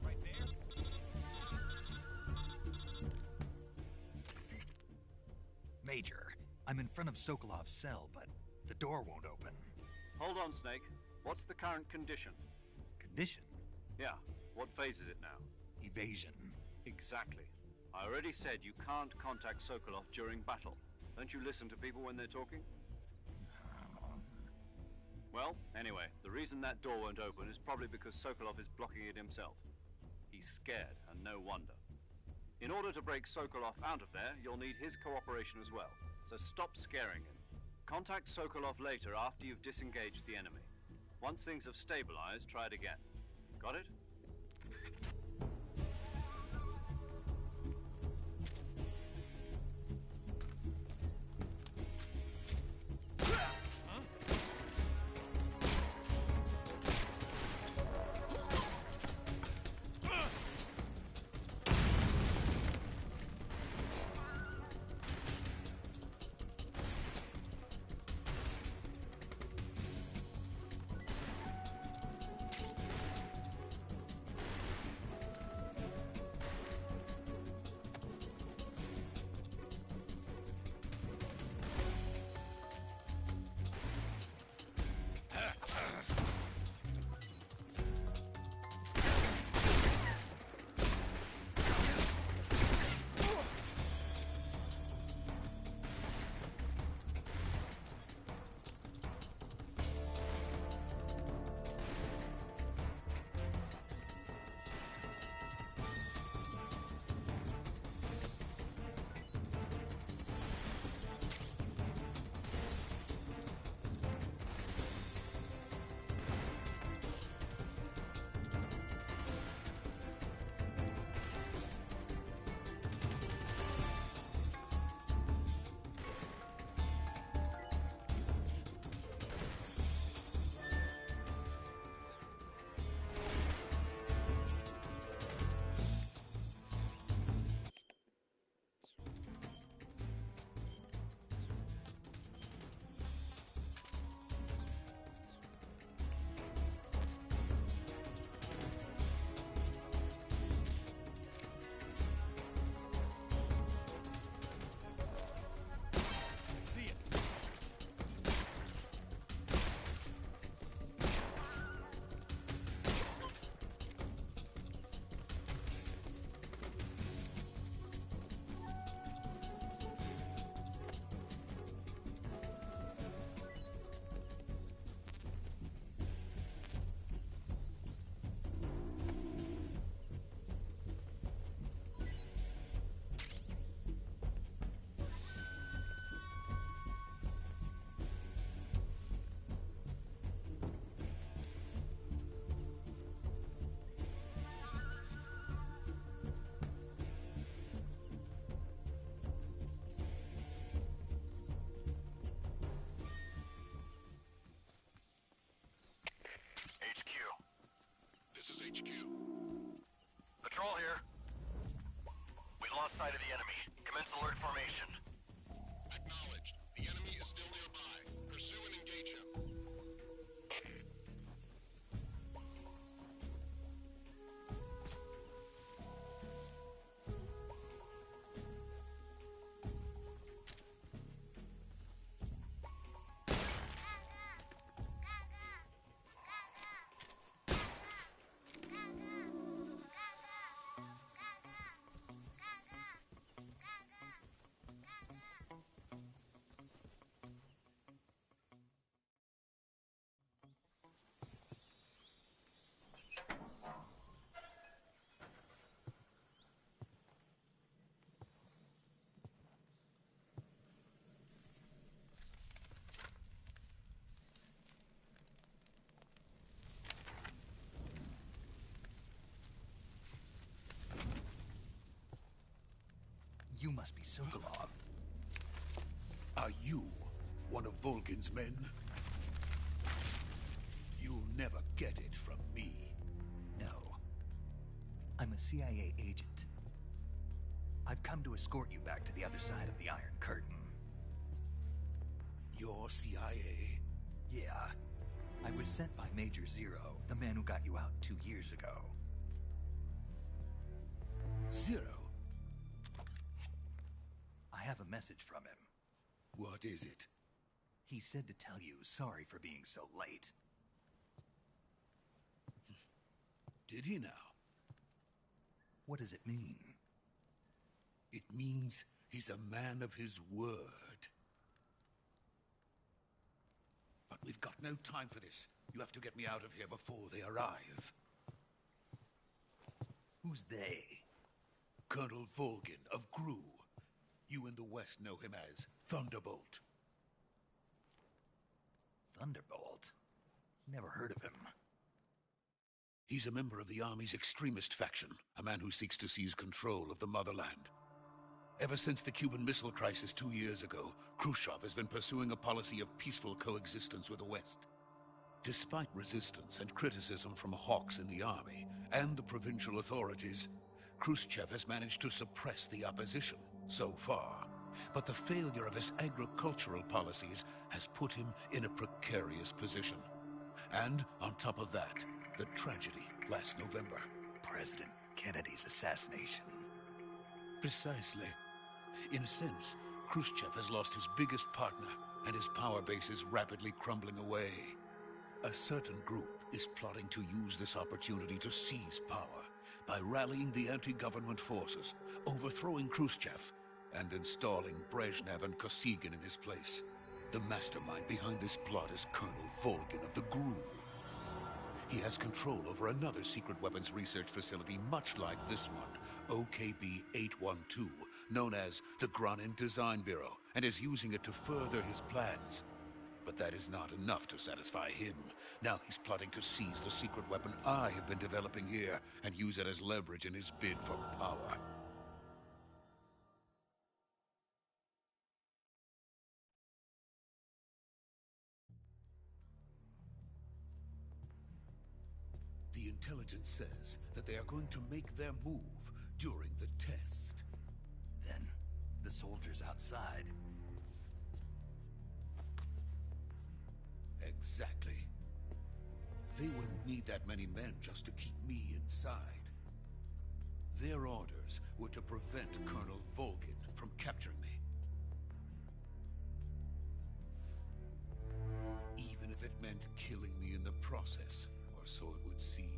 Right there? Major, I'm in front of Sokolov's cell, but the door won't open. Hold on, Snake. What's the current condition? Condition? Yeah, what phase is it now? Evasion. Exactly. I already said you can't contact Sokolov during battle. Don't you listen to people when they're talking? Well, anyway, the reason that door won't open is probably because Sokolov is blocking it himself. He's scared, and no wonder. In order to break Sokolov out of there, you'll need his cooperation as well. So stop scaring him. Contact Sokolov later after you've disengaged the enemy. Once things have stabilized, try it again. Got it? This is HQ. Patrol here. We lost sight of the enemy. Commence alert formation. Acknowledged. The enemy is still nearby. Pursue and engage him. You must be Sokolov. Are you one of Volgin's men? You'll never get it from me. No. I'm a CIA agent. I've come to escort you back to the other side of the Iron Curtain. You're CIA? Yeah. I was sent by Major Zero, the man who got you out 2 years ago. Zero? I have a message from him. What is it? He said to tell you sorry for being so late. Did he now? What does it mean? It means he's a man of his word. But we've got no time for this. You have to get me out of here before they arrive. Who's they? Colonel Volgin of GRU. You in the West know him as Thunderbolt. Thunderbolt? Never heard of him. He's a member of the Army's extremist faction, a man who seeks to seize control of the motherland. Ever since the Cuban Missile Crisis 2 years ago, Khrushchev has been pursuing a policy of peaceful coexistence with the West. Despite resistance and criticism from hawks in the Army and the provincial authorities, Khrushchev has managed to suppress the opposition so far. But the failure of his agricultural policies has put him in a precarious position. And on top of that, the tragedy last November. President Kennedy's assassination. Precisely. In a sense, Khrushchev has lost his biggest partner, and his power base is rapidly crumbling away. A certain group is plotting to use this opportunity to seize power by rallying the anti-government forces, overthrowing Khrushchev, and installing Brezhnev and Kosygin in his place. The mastermind behind this plot is Colonel Volgin of the GRU. He has control over another secret weapons research facility much like this one, OKB-812, known as the Granin Design Bureau, and is using it to further his plans. But that is not enough to satisfy him. Now he's plotting to seize the secret weapon I have been developing here and use it as leverage in his bid for power. The intelligence says that they are going to make their move during the test. Then, the soldiers outside. Exactly. They wouldn't need that many men just to keep me inside. Their orders were to prevent Colonel Volgin from capturing me. Even if it meant killing me in the process, or so it would seem.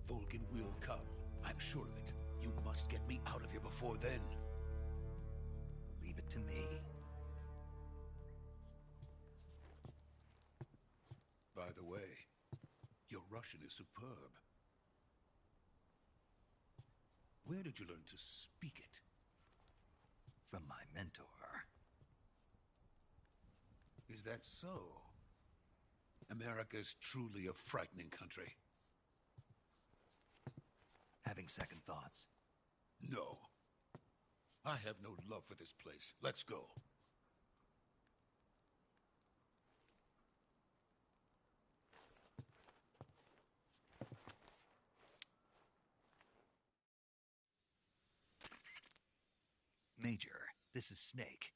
Volgin will come. I'm sure of it. You must get me out of here before then. Leave it to me. By the way, your Russian is superb. Where did you learn to speak it? From my mentor. Is that so? America's truly a frightening country. Having second thoughts? No. I have no love for this place. Let's go. This is Snake.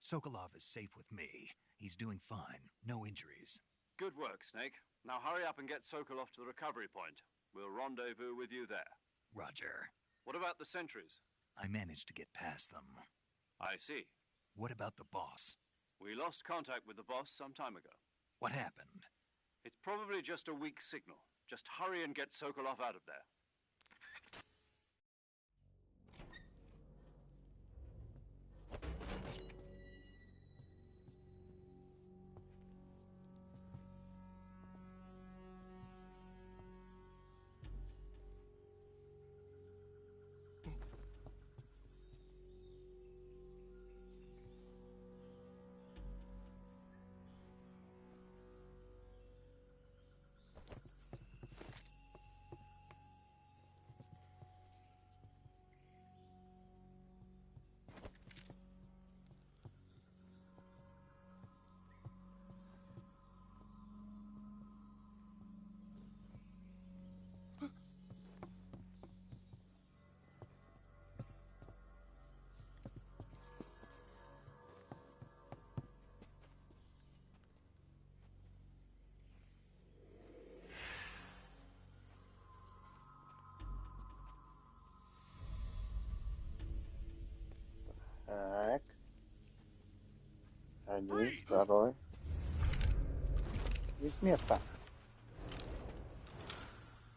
Sokolov is safe with me. He's doing fine. No injuries. Good work, Snake. Now hurry up and get Sokolov to the recovery point. We'll rendezvous with you there. Roger. What about the sentries? I managed to get past them. I see. What about the boss? We lost contact with the boss some time ago. What happened? It's probably just a weak signal. Just hurry and get Sokolov out of there. Так. Один, второй. И с места.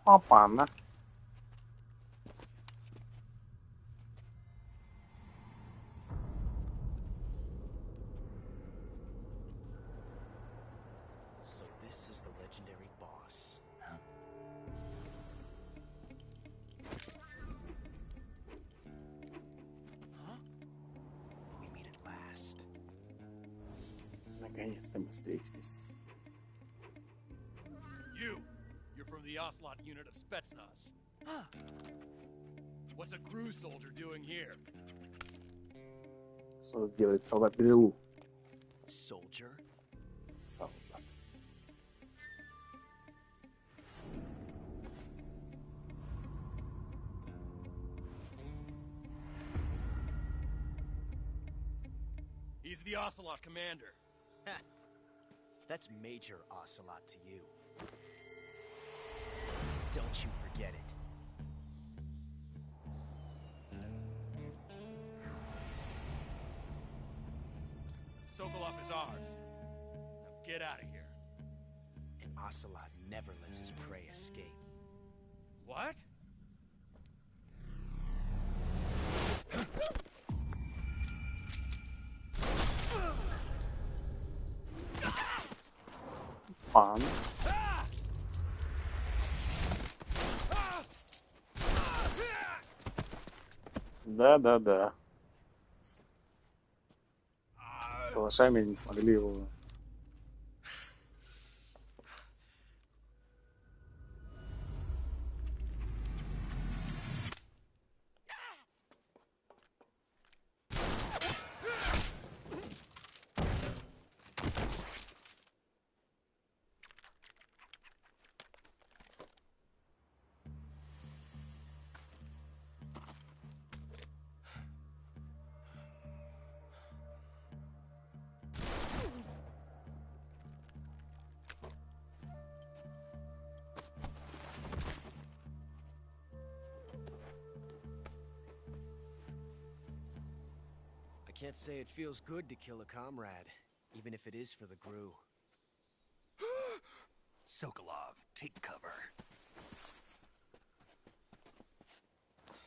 Опа-на. So this is the legendary boss. Huh? Huh? We meet at last. Наконец-то мы встретились. You're from the Ocelot unit of Spetsnaz. What's a crew soldier doing here? Что делает солдат ГРУ? Soldier? Солдат. He's the Ocelot commander. That's Major Ocelot to you. Don't you forget it. Sokolov is ours. Now get out of here. And Ocelot never lets his prey escape. What? Пан. Да-да-да. С калашами не смогли его. I can't say it feels good to kill a comrade, even if it is for the GRU. Sokolov, take cover.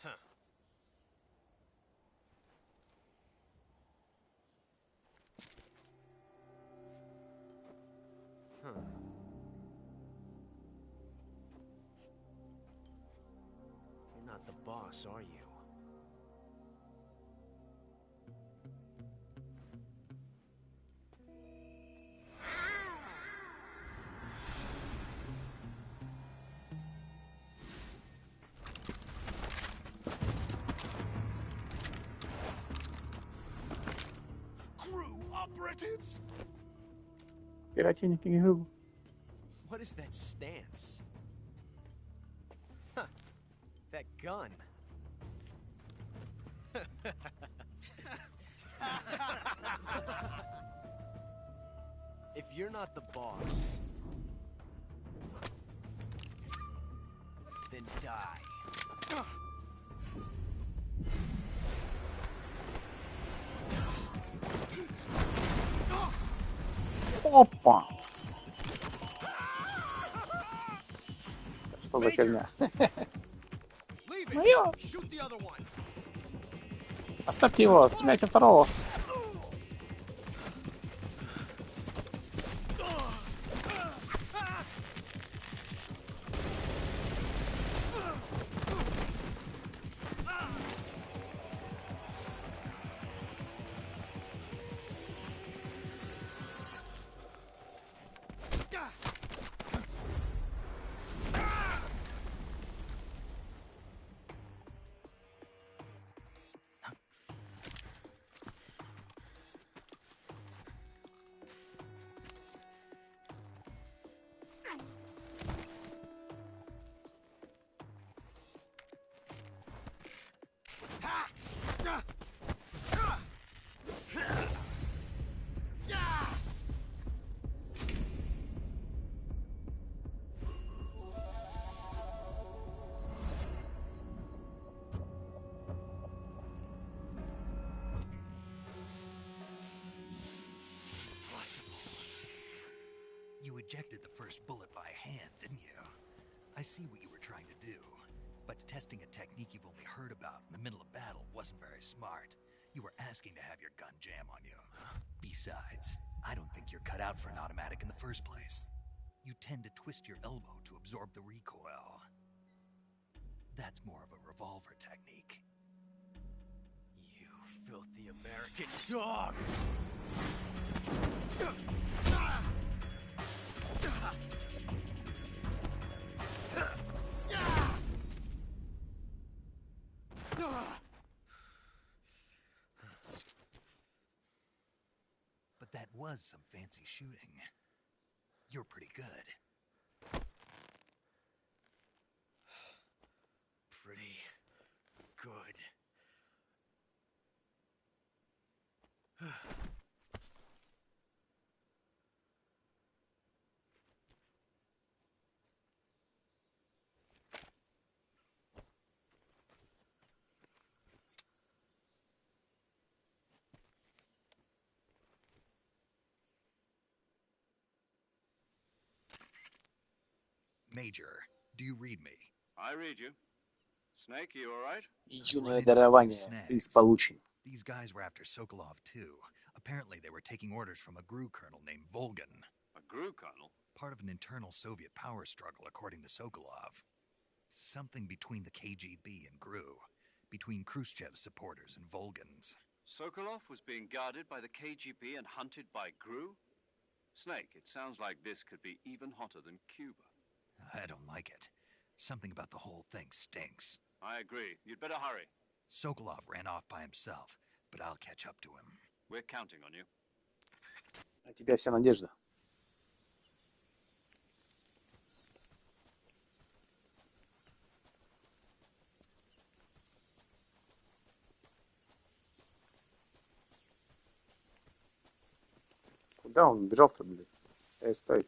Huh. Huh. You're not the boss, are you? Operatives? Оперативники ГРУ. What is that stance? Huh. That gun. If you're not the boss, then die. Опа! Что за херня? Мое! Оставьте его, стреляйте второго. You ejected the first bullet by hand, didn't you? I see what you were trying to do. But testing a technique you've only heard about in the middle of battle wasn't very smart. You were asking to have your gun jam on you. Besides, I don't think you're cut out for an automatic in the first place. You tend to twist your elbow to absorb the recoil. That's more of a revolver technique. You filthy American dog! But that was some fancy shooting. You're pretty good. Pretty good. Major, do you read me? I read you. Snake, you all right? Юное дарование. Приз получен. These guys were after Sokolov too. Apparently they were taking orders from a GRU colonel named Volgan. A GRU colonel? Part of an internal Soviet power struggle, according to Sokolov. Something between the KGB and GRU. Between Khrushchev's supporters and Volgan's. Sokolov was being guarded by the KGB and hunted by GRU? Snake, it sounds like this could be even hotter than Cuba. I don't like it. Something about the whole thing stinks. I agree. You'd better hurry. Sokolov ran off by himself, but I'll catch up to him. We're counting on you. На тебя вся надежда. Куда он бежал-то, блин? Стой.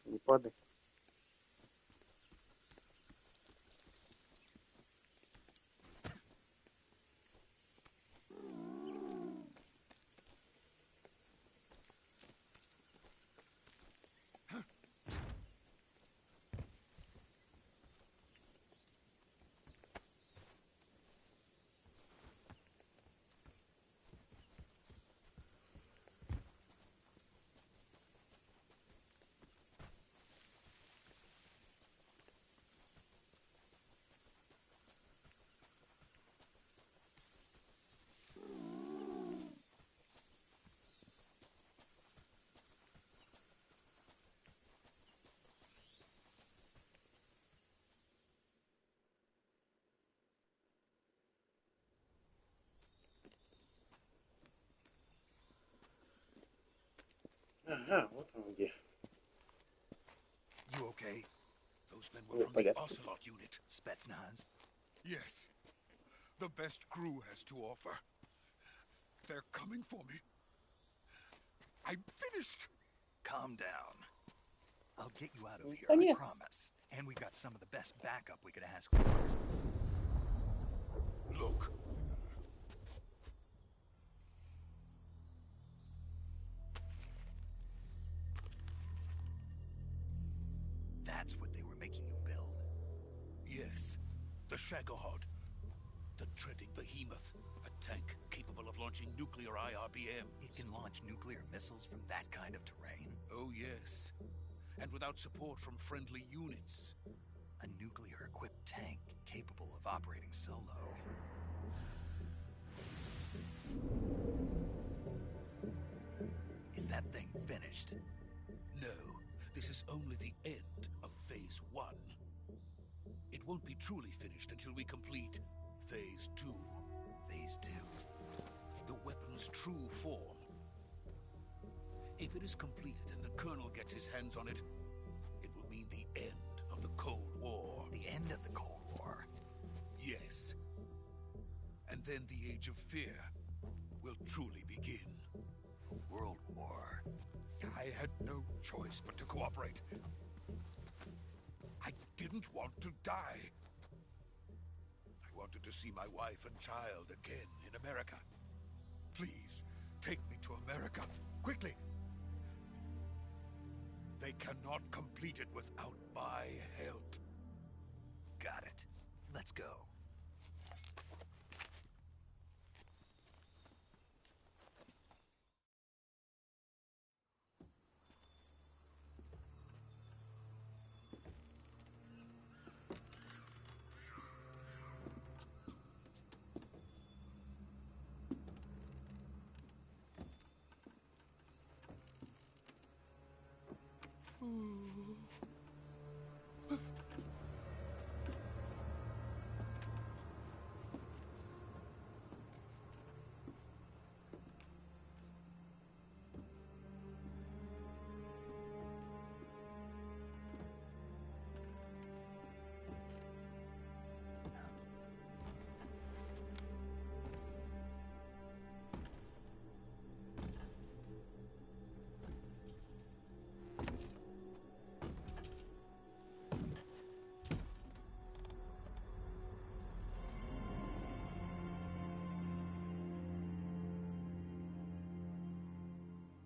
Не падай. Ага, вот он где. You okay? Those men were Ну, from the порядке. Ocelot unit. Spetsnaz? Yes. The best crew has to offer. They're coming for me. I'm finished. Calm down. I'll get you out of here, I Конец. promise. And we've got some of the best backup we could ask for. Look. That's what they were making you build. Yes. The Shagohod. The treading behemoth. A tank capable of launching nuclear IRBM. It can launch nuclear missiles from that kind of terrain? Oh, yes. And without support from friendly units. A nuclear-equipped tank capable of operating solo. Is that thing finished? No, this is only the end of Phase 1. It won't be truly finished until we complete Phase 2. Phase 2? The weapon's true form. If it is completed and the Colonel gets his hands on it, it will mean the end of the Cold War. The end of the Cold War? Yes. And then the Age of Fear will truly begin. A world war? I had no choice but to cooperate. I didn't want to die. I wanted to see my wife and child again in America. Please, take me to America, quickly. They cannot complete it without my help. Got it. Let's go.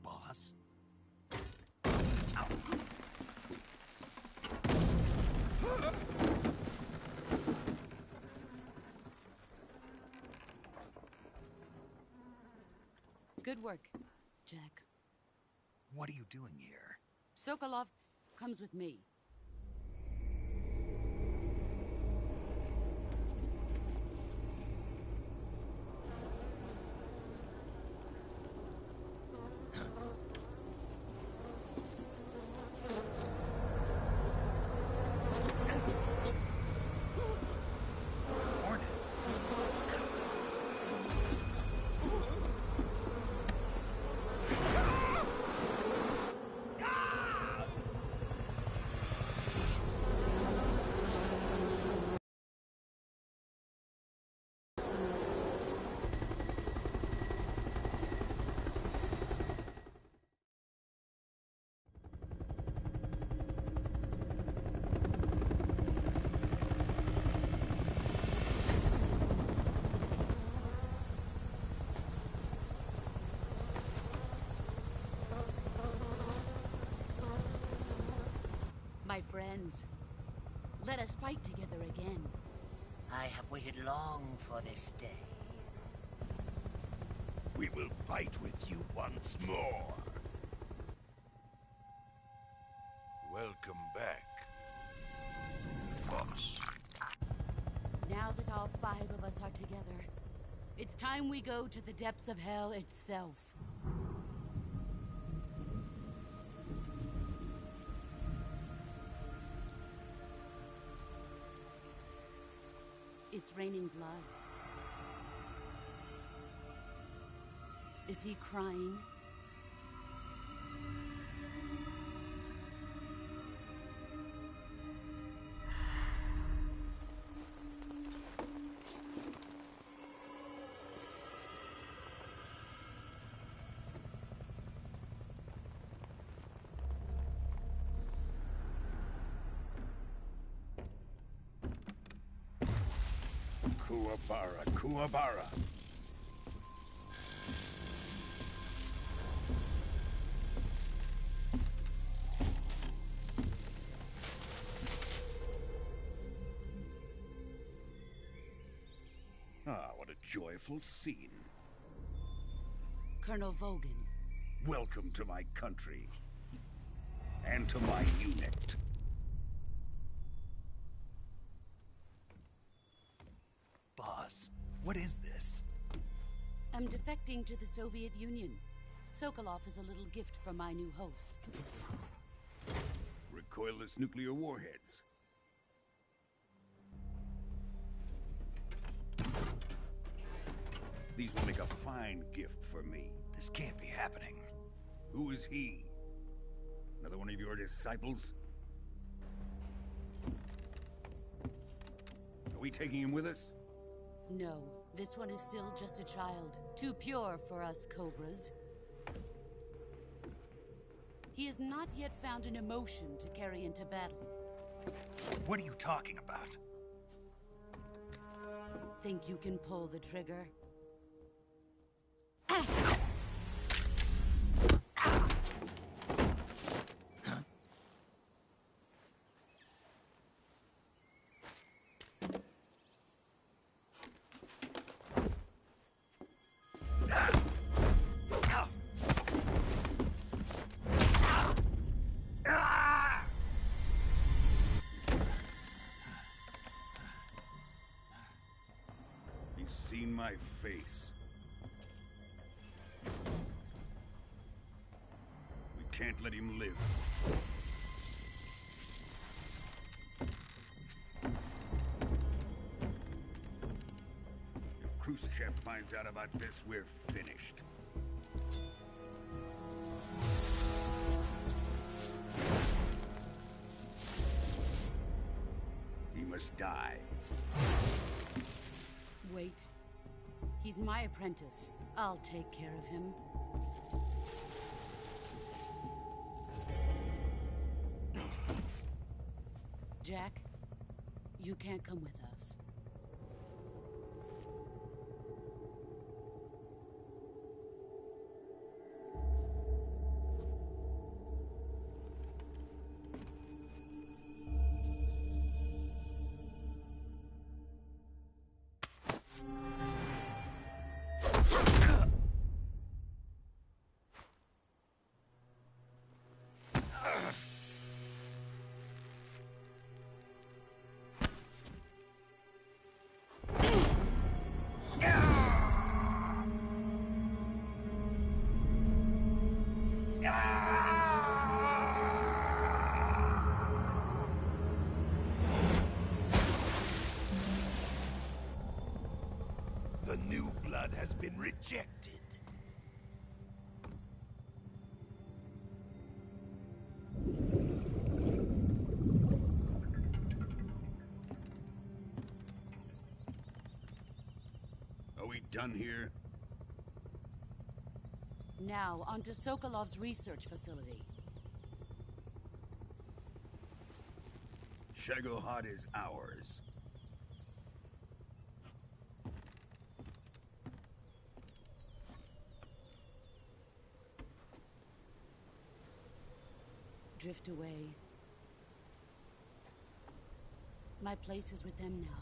Boss? Ow. Good work, Jack. What are you doing here? Sokolov comes with me. Hornets? My friends, let us fight together again. I have waited long for this day. We will fight with you once more. Welcome back, boss. Now that all 5 of us are together, it's time we go to the depths of hell itself. It's raining blood. Is he crying? Kuwabara, Kuwabara. Ah, what a joyful scene. Colonel Vogan. Welcome to my country. And to my unit. Boss, what is this? I'm defecting to the Soviet Union. Sokolov is a little gift from my new hosts. Recoilless nuclear warheads. These will make a fine gift for me. This can't be happening. Who is he? Another one of your disciples? Are we taking him with us? No, this one is still just a child. Too pure for us Cobras. He has not yet found an emotion to carry into battle. What are you talking about? Think you can pull the trigger? He's seen my face. We can't let him live. If Khrushchev finds out about this, we're finished. He must die. Wait. He's my apprentice. I'll take care of him. Jack, you can't come with us. The new blood has been rejected. Are we done here? Now, onto Sokolov's research facility. Shagohod is ours. Drift away. My place is with them now.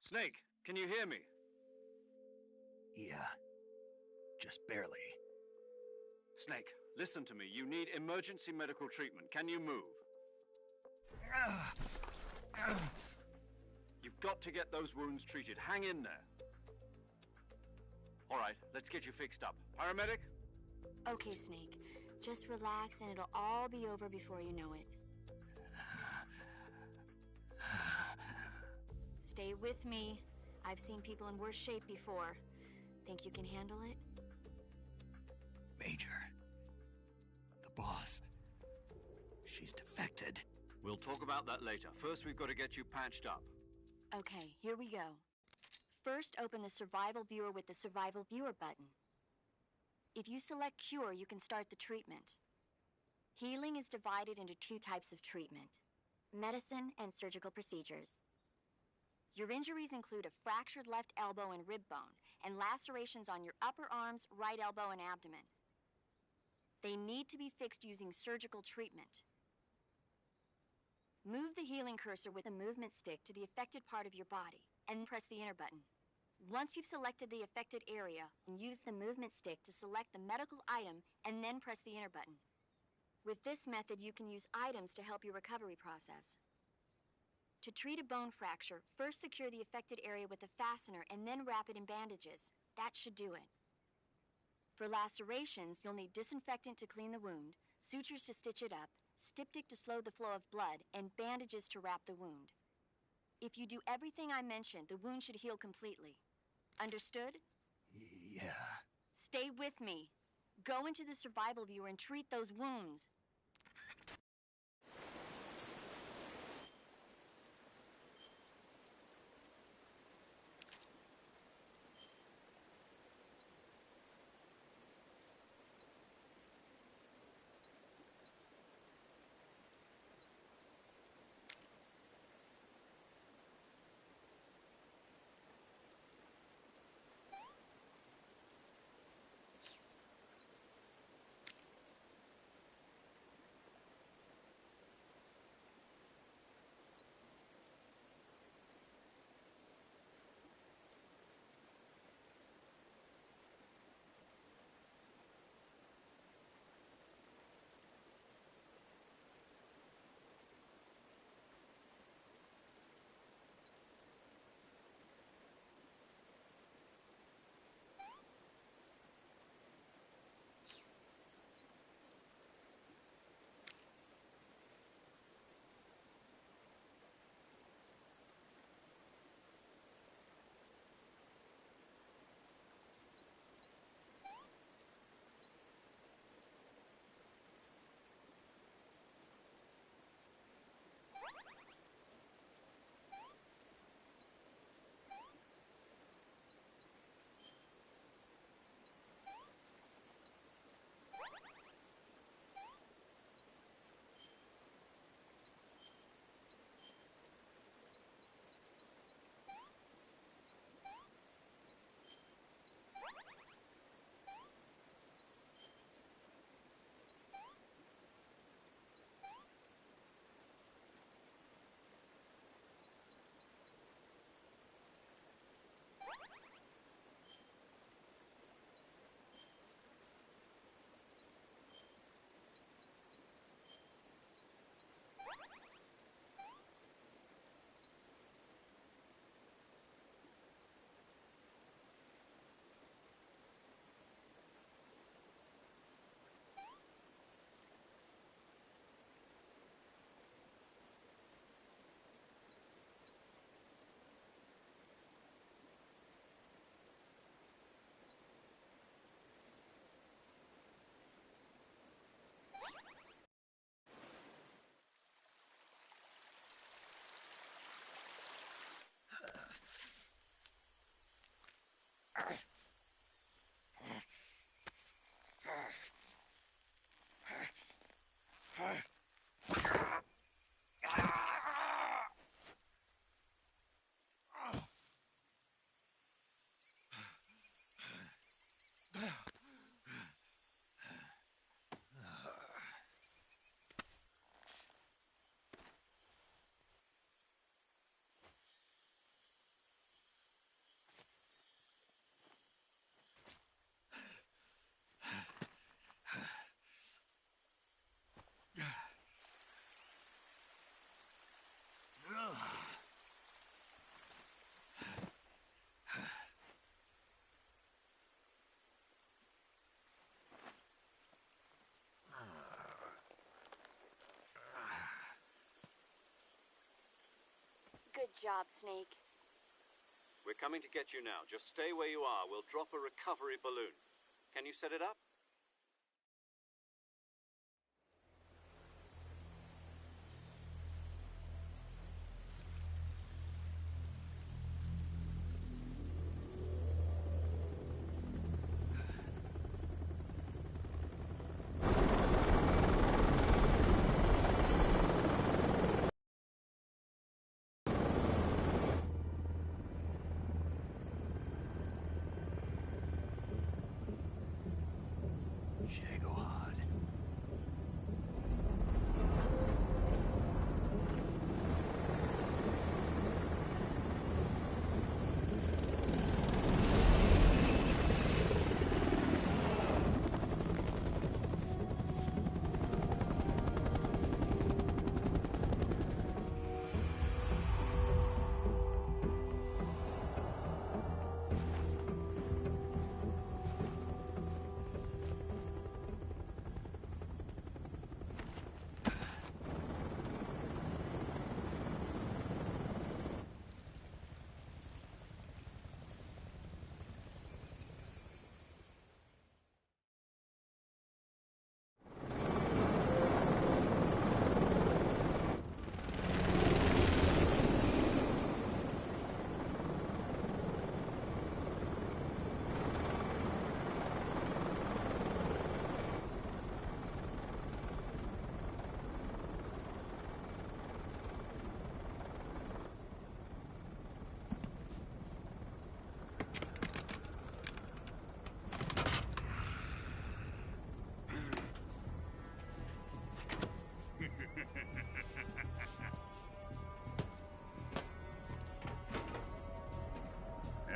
Snake, can you hear me? Yeah. Just barely. Snake, listen to me. You need emergency medical treatment. Can you move? You've got to get those wounds treated. Hang in there. All right, let's get you fixed up. Paramedic? Okay, Snake. Just relax and it'll all be over before you know it. Stay with me. I've seen people in worse shape before. Think you can handle it? Major. The boss. She's defected. We'll talk about that later. First, we've got to get you patched up. Okay, here we go. First, open the Survival Viewer with the Survival Viewer button. If you select Cure, you can start the treatment. Healing is divided into two types of treatment: medicine and surgical procedures. Your injuries include a fractured left elbow and rib bone, and lacerations on your upper arms, right elbow, and abdomen. They need to be fixed using surgical treatment. Move the healing cursor with a movement stick to the affected part of your body, and press the enter button. Once you've selected the affected area, use the movement stick to select the medical item, and then press the enter button. With this method, you can use items to help your recovery process. To treat a bone fracture, first secure the affected area with a fastener and then wrap it in bandages. That should do it. For lacerations, you'll need disinfectant to clean the wound, sutures to stitch it up, styptic to slow the flow of blood, and bandages to wrap the wound. If you do everything I mentioned, the wound should heal completely. Understood? Yeah. Stay with me. Go into the Survival Viewer and treat those wounds. Good job, Snake. We're coming to get you now. Just stay where you are. We'll drop a recovery balloon. Can you set it up?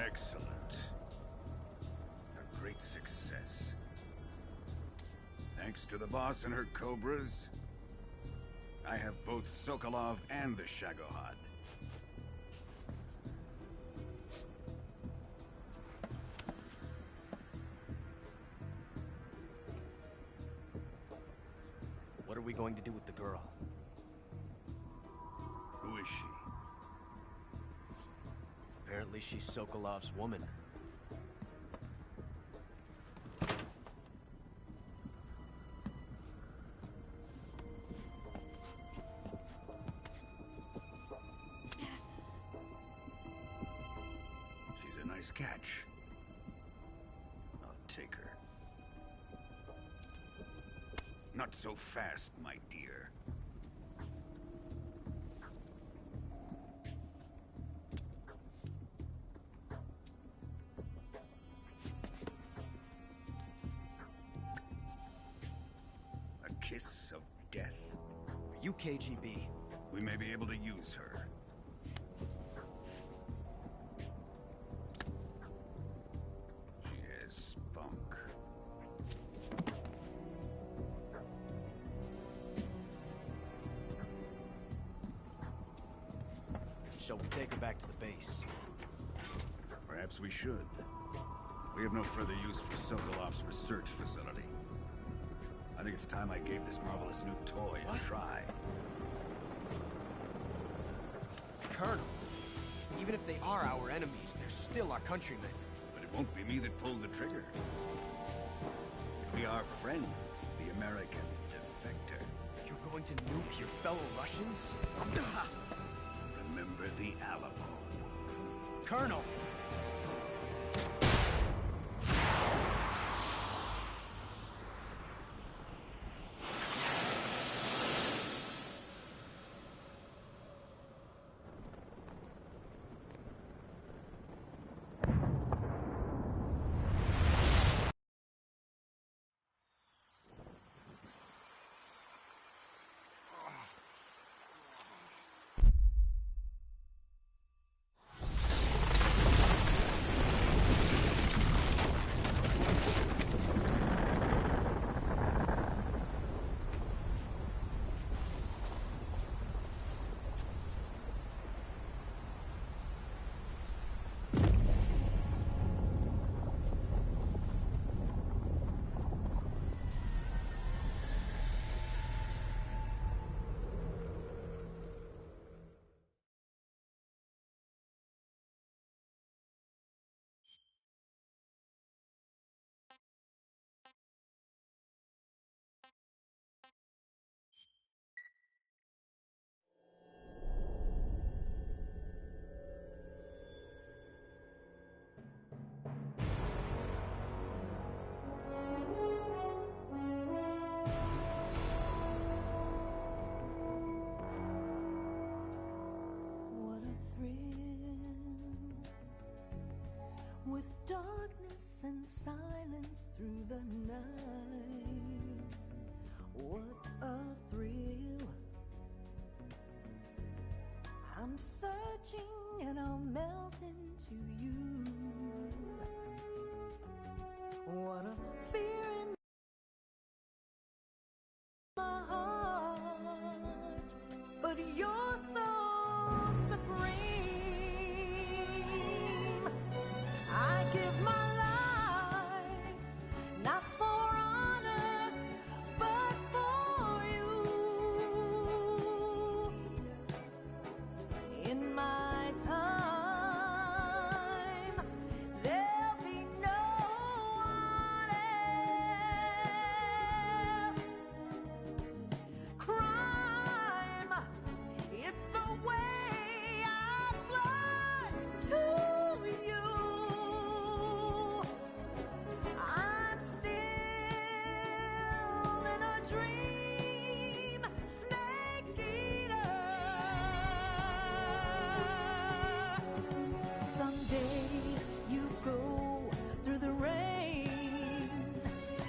Excellent. A great success. Thanks to the boss and her cobras, I have both Sokolov and the Shagohod. What are we going to do with the girl? Who is she? Apparently she's Sokolov's woman. She's a nice catch. I'll take her. Not so fast, my dear. Kiss of death? Are you KGB? We may be able to use her. She has spunk. Shall we take her back to the base? Perhaps we should. We have no further use for Sokolov's research facility. I think it's time I gave this marvelous new toy a try. Colonel, even if they are our enemies, they're still our countrymen. But it won't be me that pulled the trigger. It'll be our friend, the American defector. You're going to nuke your fellow Russians? Remember the Alamo. Colonel! with darkness and silence through the night. What a thrill. I'm searching and I'll melt into you. What a fear in my heart, but you're so supreme. I give my life, not for honor, but for you. In my time, there'll be no one else. Crime, it's the way I fly to you. I'm still in a dream, snake eater. Someday you go through the rain,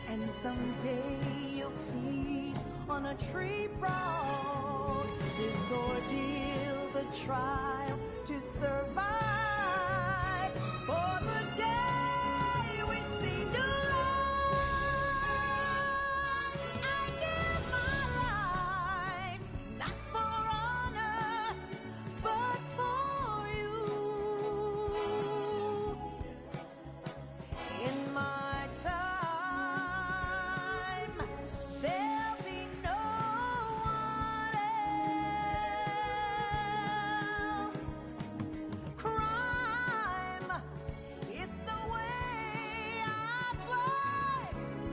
and someday you'll feed on a tree frog. This ordeal, the trial to survive, for the day we see new light. I give my life, not for honor, but for you. In my time, there'll be no one else. Crime, it's the way I fly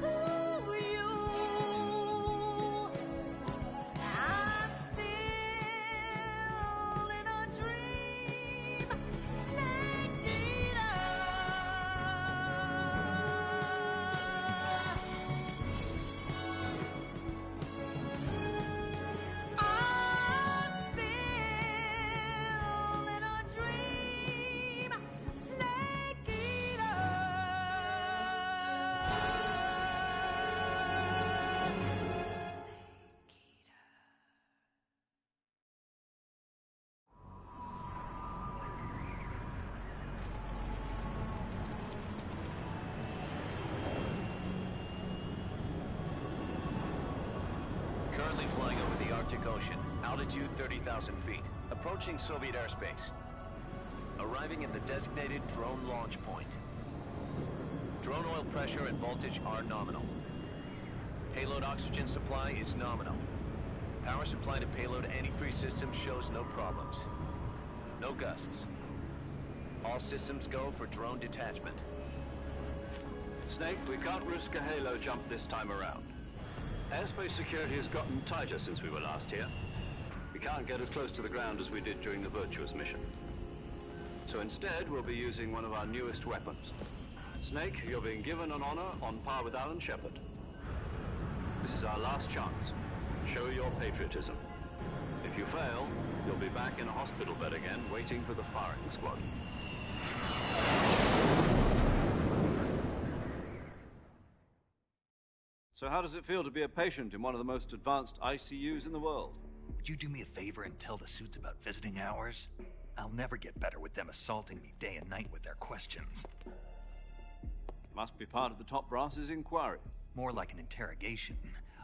to you. I'm still in a dream, snake eater. I'm still in a dream, snake eater. Currently flying over the Arctic Ocean, altitude 30,000 feet, approaching Soviet airspace. Arriving at the designated drone launch point. Drone oil pressure and voltage are nominal. Payload oxygen supply is nominal. Power supply to payload antifreeze system shows no problems. No gusts. All systems go for drone detachment. Snake, we can't risk a halo jump this time around. Airspace security has gotten tighter since we were last here. We can't get as close to the ground as we did during the Virtuous mission. So instead, we'll be using one of our newest weapons. Snake, you're being given an honor on par with Alan Shepard. This is our last chance. Show your patriotism. If you fail, you'll be back in a hospital bed again, waiting for the firing squad. So how does it feel to be a patient in one of the most advanced ICUs in the world? Would you do me a favor and tell the suits about visiting hours? I'll never get better with them assaulting me day and night with their questions. Must be part of the top brass's inquiry. More like an interrogation.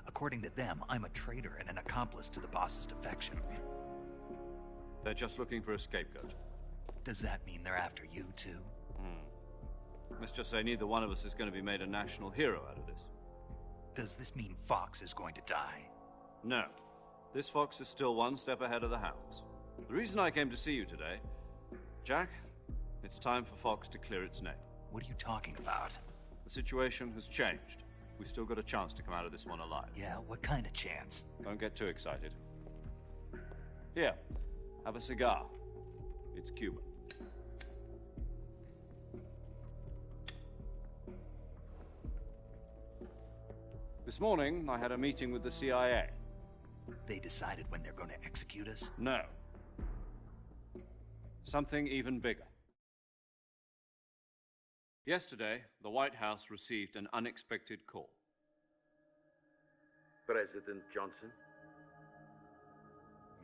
According to them, I'm a traitor and an accomplice to the boss's defection. They're just looking for a scapegoat. Does that mean they're after you, too? Let's just say neither one of us is going to be made a national hero out of this. Does this mean Fox is going to die? No. This fox is still one step ahead of the hounds. The reason I came to see you today, Jack, it's time for Fox to clear its name. What are you talking about? The situation has changed. We've still got a chance to come out of this one alive. Yeah, what kind of chance? Don't get too excited. Here, have a cigar. It's Cuban. This morning, I had a meeting with the CIA. They decided when they're going to execute us? No. Something even bigger. Yesterday, the White House received an unexpected call. President Johnson?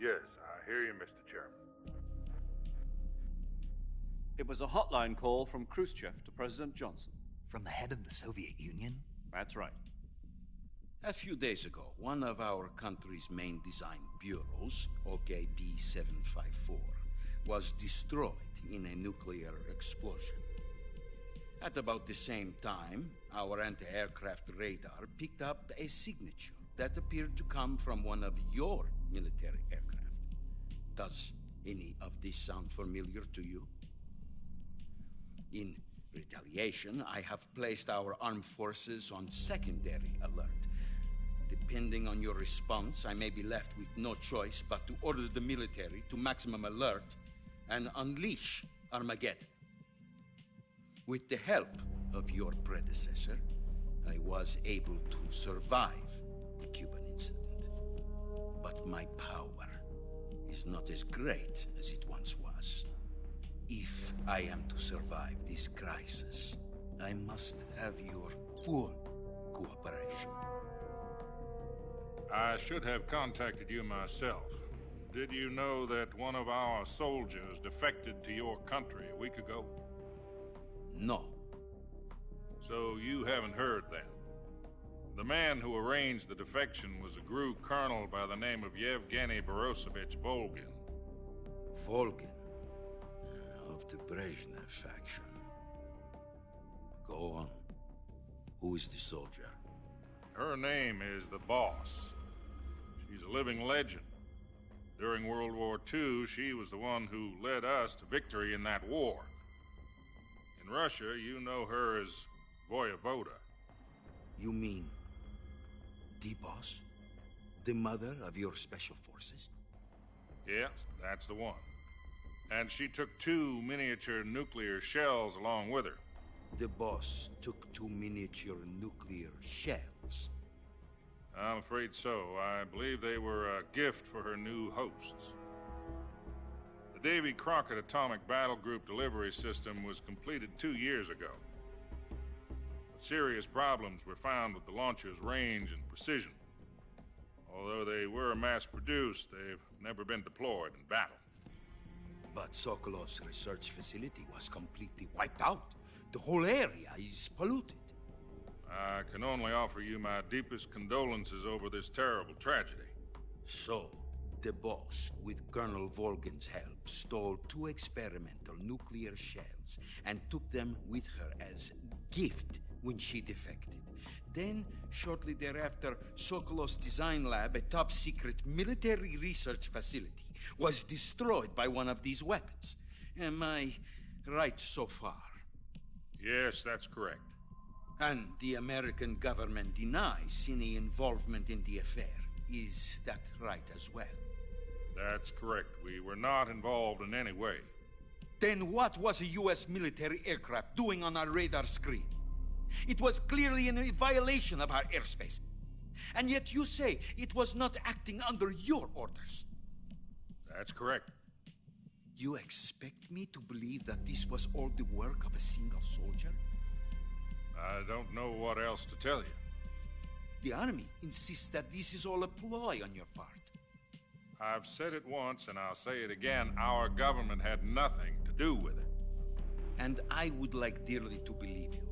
Yes, I hear you, Mr. Chairman. It was a hotline call from Khrushchev to President Johnson. From the head of the Soviet Union? That's right. A few days ago, one of our country's main design bureaus, OK ps5, was destroyed in a nuclear explosion. At about the same time, our anti-aircraft radar picked up a signature that appeared to come from one of your military aircraft. Does any of this sound familiar to you? In retaliation, I have placed our armed forces on secondary alert. Depending on your response, I may be left with no choice but to order the military to maximum alert and unleash Armageddon. With the help of your predecessor, I was able to survive the Cuban incident. But my power is not as great as it once was. If I am to survive this crisis, I must have your full cooperation. I should have contacted you myself. Did you know that one of our soldiers defected to your country a week ago? No. So you haven't heard then? The man who arranged the defection was a GRU colonel by the name of Yevgeny Borosovich Volgin. Volgin? Of the Brezhnev faction. Go on. Who is the soldier? Her name is the Boss. She's a living legend. During World War II, she was the one who led us to victory in that war. In Russia, you know her as Voyevoda. You mean the Boss? The mother of your special forces? Yes, that's the one. And she took 2 miniature nuclear shells along with her. The Boss took 2 miniature nuclear shells? I'm afraid so. I believe they were a gift for her new hosts. The Davy Crockett Atomic Battle Group delivery system was completed 2 years ago. But serious problems were found with the launcher's range and precision. Although they were mass-produced, they've never been deployed in battle. But Sokolov's research facility was completely wiped out. The whole area is polluted. I can only offer you my deepest condolences over this terrible tragedy. So, the Boss, with Colonel Volgin's help, stole 2 experimental nuclear shells and took them with her as gift when she defected. Then, shortly thereafter, Sokolov's design lab, a top-secret military research facility, was destroyed by one of these weapons. Am I right so far? Yes, that's correct. And the American government denies any involvement in the affair. Is that right as well? That's correct. We were not involved in any way. Then what was a U.S. military aircraft doing on our radar screen? It was clearly in a violation of our airspace. And yet you say it was not acting under your orders. That's correct. You expect me to believe that this was all the work of a single soldier? I don't know what else to tell you. The Army insists that this is all a ploy on your part. I've said it once, and I'll say it again. Our government had nothing to do with it. And I would like dearly to believe you.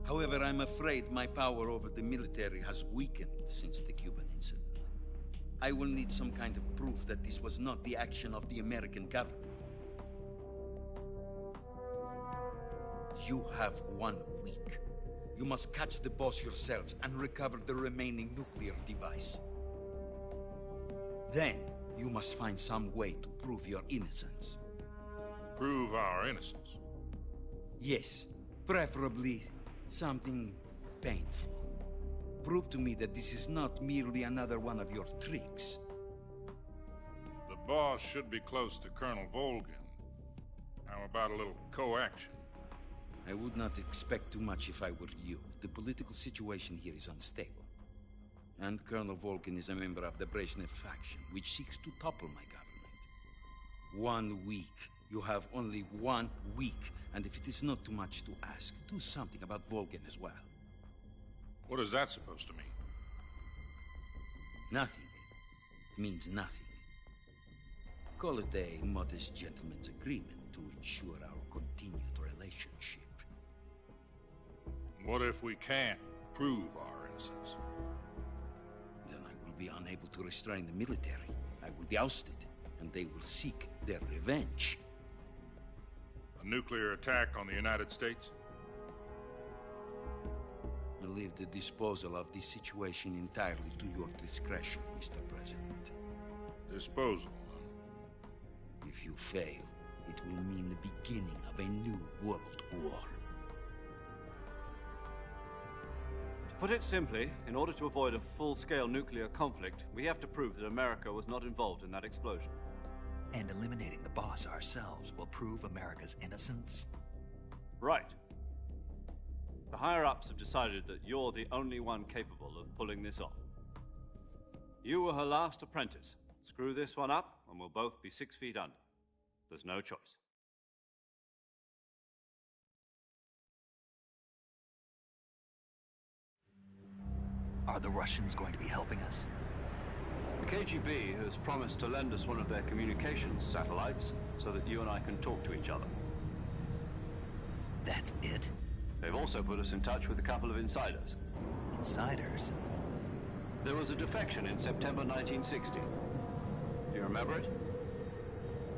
However, I'm afraid my power over the military has weakened since the Cuban incident. I will need some kind of proof that this was not the action of the American government. You have 1 week. You must catch the Boss yourselves and recover the remaining nuclear device. Then, you must find some way to prove your innocence. Prove our innocence? Yes, preferably something painful. Prove to me that this is not merely another one of your tricks. The Boss should be close to Colonel Volgin. How about a little co-action? I would not expect too much if I were you. The political situation here is unstable. And Colonel Volgin is a member of the Brezhnev faction, which seeks to topple my government. 1 week You have only 1 week, and if it is not too much to ask, do something about Volgin as well. What is that supposed to mean? Nothing. It means nothing. Call it a modest gentleman's agreement to ensure our continued relationship. What if we can't prove our innocence? Then I will be unable to restrain the military. I will be ousted, and they will seek their revenge. A nuclear attack on the United States? I leave the disposal of this situation entirely to your discretion, Mr. President. Disposal? If you fail, it will mean the beginning of a new world war. To put it simply, in order to avoid a full-scale nuclear conflict, we have to prove that America was not involved in that explosion. And eliminating the boss ourselves will prove America's innocence? Right. The higher-ups have decided that you're the only one capable of pulling this off. You were her last apprentice. Screw this one up, and we'll both be 6 feet under. There's no choice. Are the Russians going to be helping us? The KGB has promised to lend us one of their communications satellites so that you and I can talk to each other. That's it? They've also put us in touch with a couple of insiders. Insiders? There was a defection in September 1960. Do you remember it?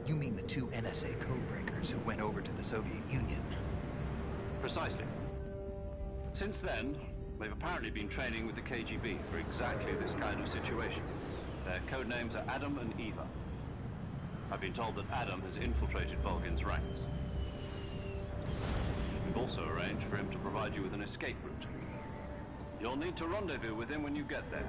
You mean the 2 NSA codebreakers who went over to the Soviet Union? Precisely. Since then, they've apparently been training with the KGB for exactly this kind of situation. Their code names are Adam and Eva. I've been told that Adam has infiltrated Volgin's ranks. We've also arranged for him to provide you with an escape route. You'll need to rendezvous with him when you get there.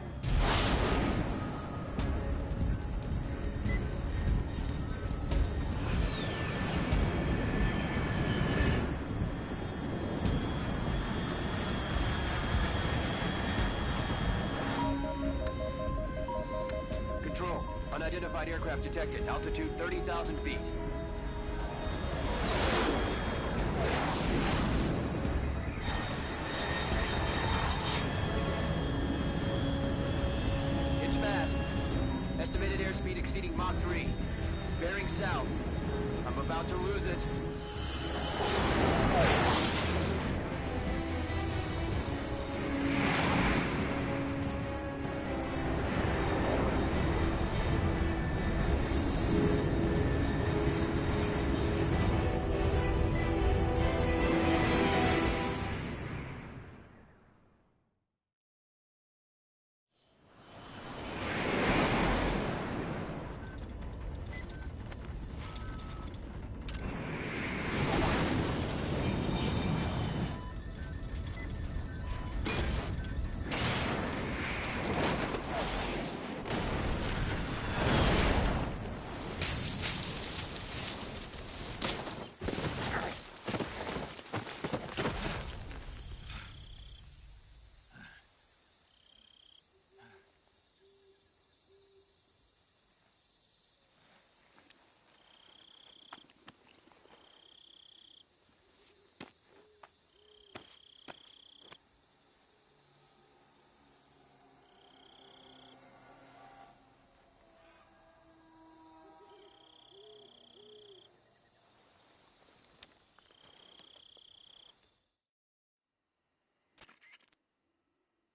Control, unidentified aircraft detected. Altitude 30,000 feet. It's fast. Estimated airspeed exceeding Mach 3. Bearing south. I'm about to lose it.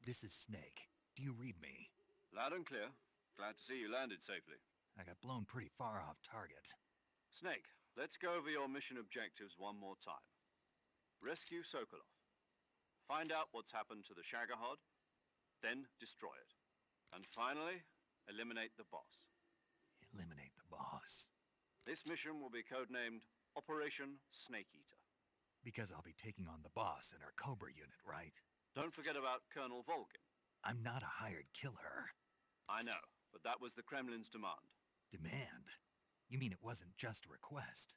This is Snake. Do you read me? Loud and clear. Glad to see you landed safely. I got blown pretty far off target. Snake, let's go over your mission objectives one more time. Rescue Sokolov. Find out what's happened to the Shagohod, then destroy it. And finally, eliminate the boss. Eliminate the boss. This mission will be codenamed Operation Snake Eater. Because I'll be taking on the boss in our Cobra unit, right? Don't forget about Colonel Volgin. I'm not a hired killer. I know, but that was the Kremlin's demand. Demand? You mean it wasn't just a request?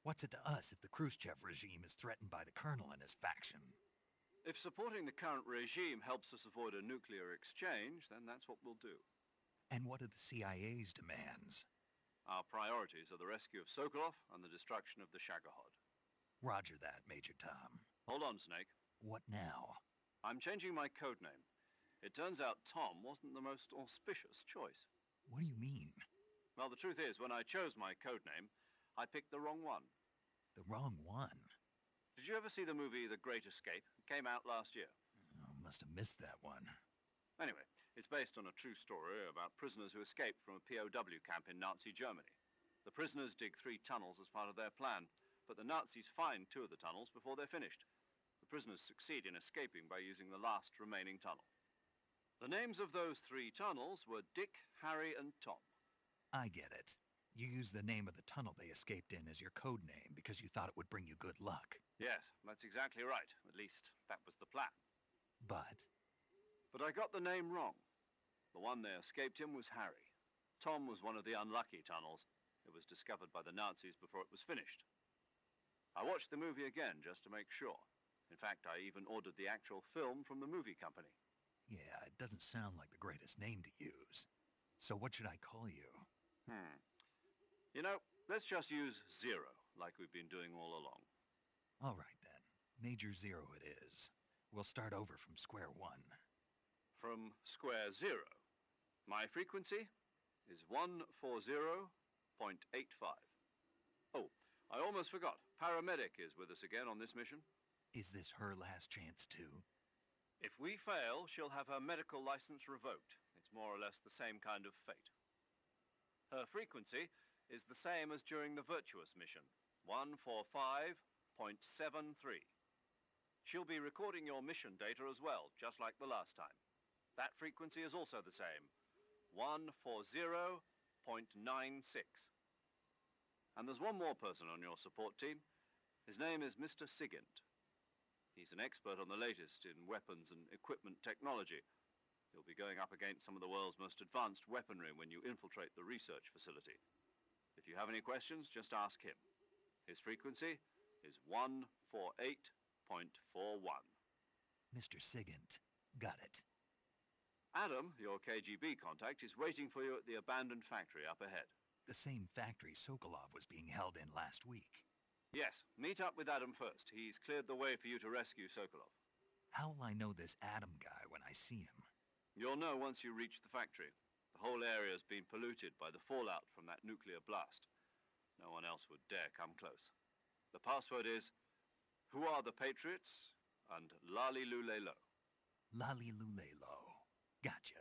What's it to us if the Khrushchev regime is threatened by the Colonel and his faction? If supporting the current regime helps us avoid a nuclear exchange, then that's what we'll do. And what are the CIA's demands? Our priorities are the rescue of Sokolov and the destruction of the Shagohod. Roger that, Major Tom. Hold on, Snake. What now? I'm changing my code name. It turns out Tom wasn't the most auspicious choice. What do you mean? Well, the truth is, when I chose my code name, I picked the wrong one. The wrong one? Did you ever see the movie The Great Escape? It came out last year. Oh, must have missed that one. Anyway, it's based on a true story about prisoners who escaped from a POW camp in Nazi Germany. The prisoners dig 3 tunnels as part of their plan, but the Nazis find 2 of the tunnels before they're finished. The prisoners succeed in escaping by using the last remaining tunnel. The names of those 3 tunnels were Dick, Harry, and Tom. I get it. You used the name of the tunnel they escaped in as your code name because you thought it would bring you good luck. Yes, that's exactly right. At least, that was the plan. But I got the name wrong. The one they escaped in was Harry. Tom was one of the unlucky tunnels. It was discovered by the Nazis before it was finished. I watched the movie again just to make sure. In fact, I even ordered the actual film from the movie company. yeah, it doesn't sound like the greatest name to use. So what should I call you? You know, let's just use Zero, like we've been doing all along. All right, then. Major Zero it is. We'll start over from square one. From square 0. My frequency is 140.85. Oh, I almost forgot. Paramedic is with us again on this mission. Is this her last chance, too? If we fail, she'll have her medical license revoked. It's more or less the same kind of fate. Her frequency is the same as during the Virtuous mission, 145.73. She'll be recording your mission data as well, just like the last time. That frequency is also the same, 140.96. And there's one more person on your support team. His name is Mr. Sigint. He's an expert on the latest in weapons and equipment technology. He'll be going up against some of the world's most advanced weaponry when you infiltrate the research facility. If you have any questions, just ask him. His frequency is 148.41. Mr. Sigint. Got it. Adam, your KGB contact, is waiting for you at the abandoned factory up ahead. The same factory Sokolov was being held in last week. Yes, meet up with Adam first. He's cleared the way for you to rescue Sokolov. How will I know this Adam guy when I see him? You'll know once you reach the factory. The whole area's been polluted by the fallout from that nuclear blast. No one else would dare come close. The password is, "Who are the Patriots?" and "Lali Lule Lo." Lali Lule Lo. Gotcha.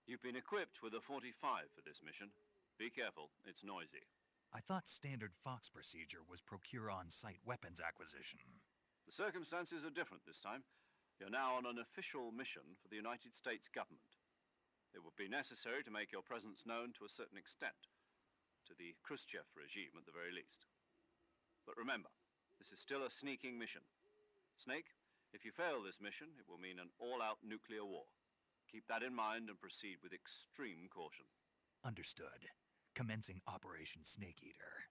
You've been equipped with a 45 for this mission. Be careful, it's noisy. I thought standard Fox procedure was procure on-site weapons acquisition. The circumstances are different this time. You're now on an official mission for the United States government. It would be necessary to make your presence known to a certain extent, to the Khrushchev regime at the very least. But remember, this is still a sneaking mission. Snake, if you fail this mission, it will mean an all-out nuclear war. Keep that in mind and proceed with extreme caution. Understood. Commencing Operation Snake Eater.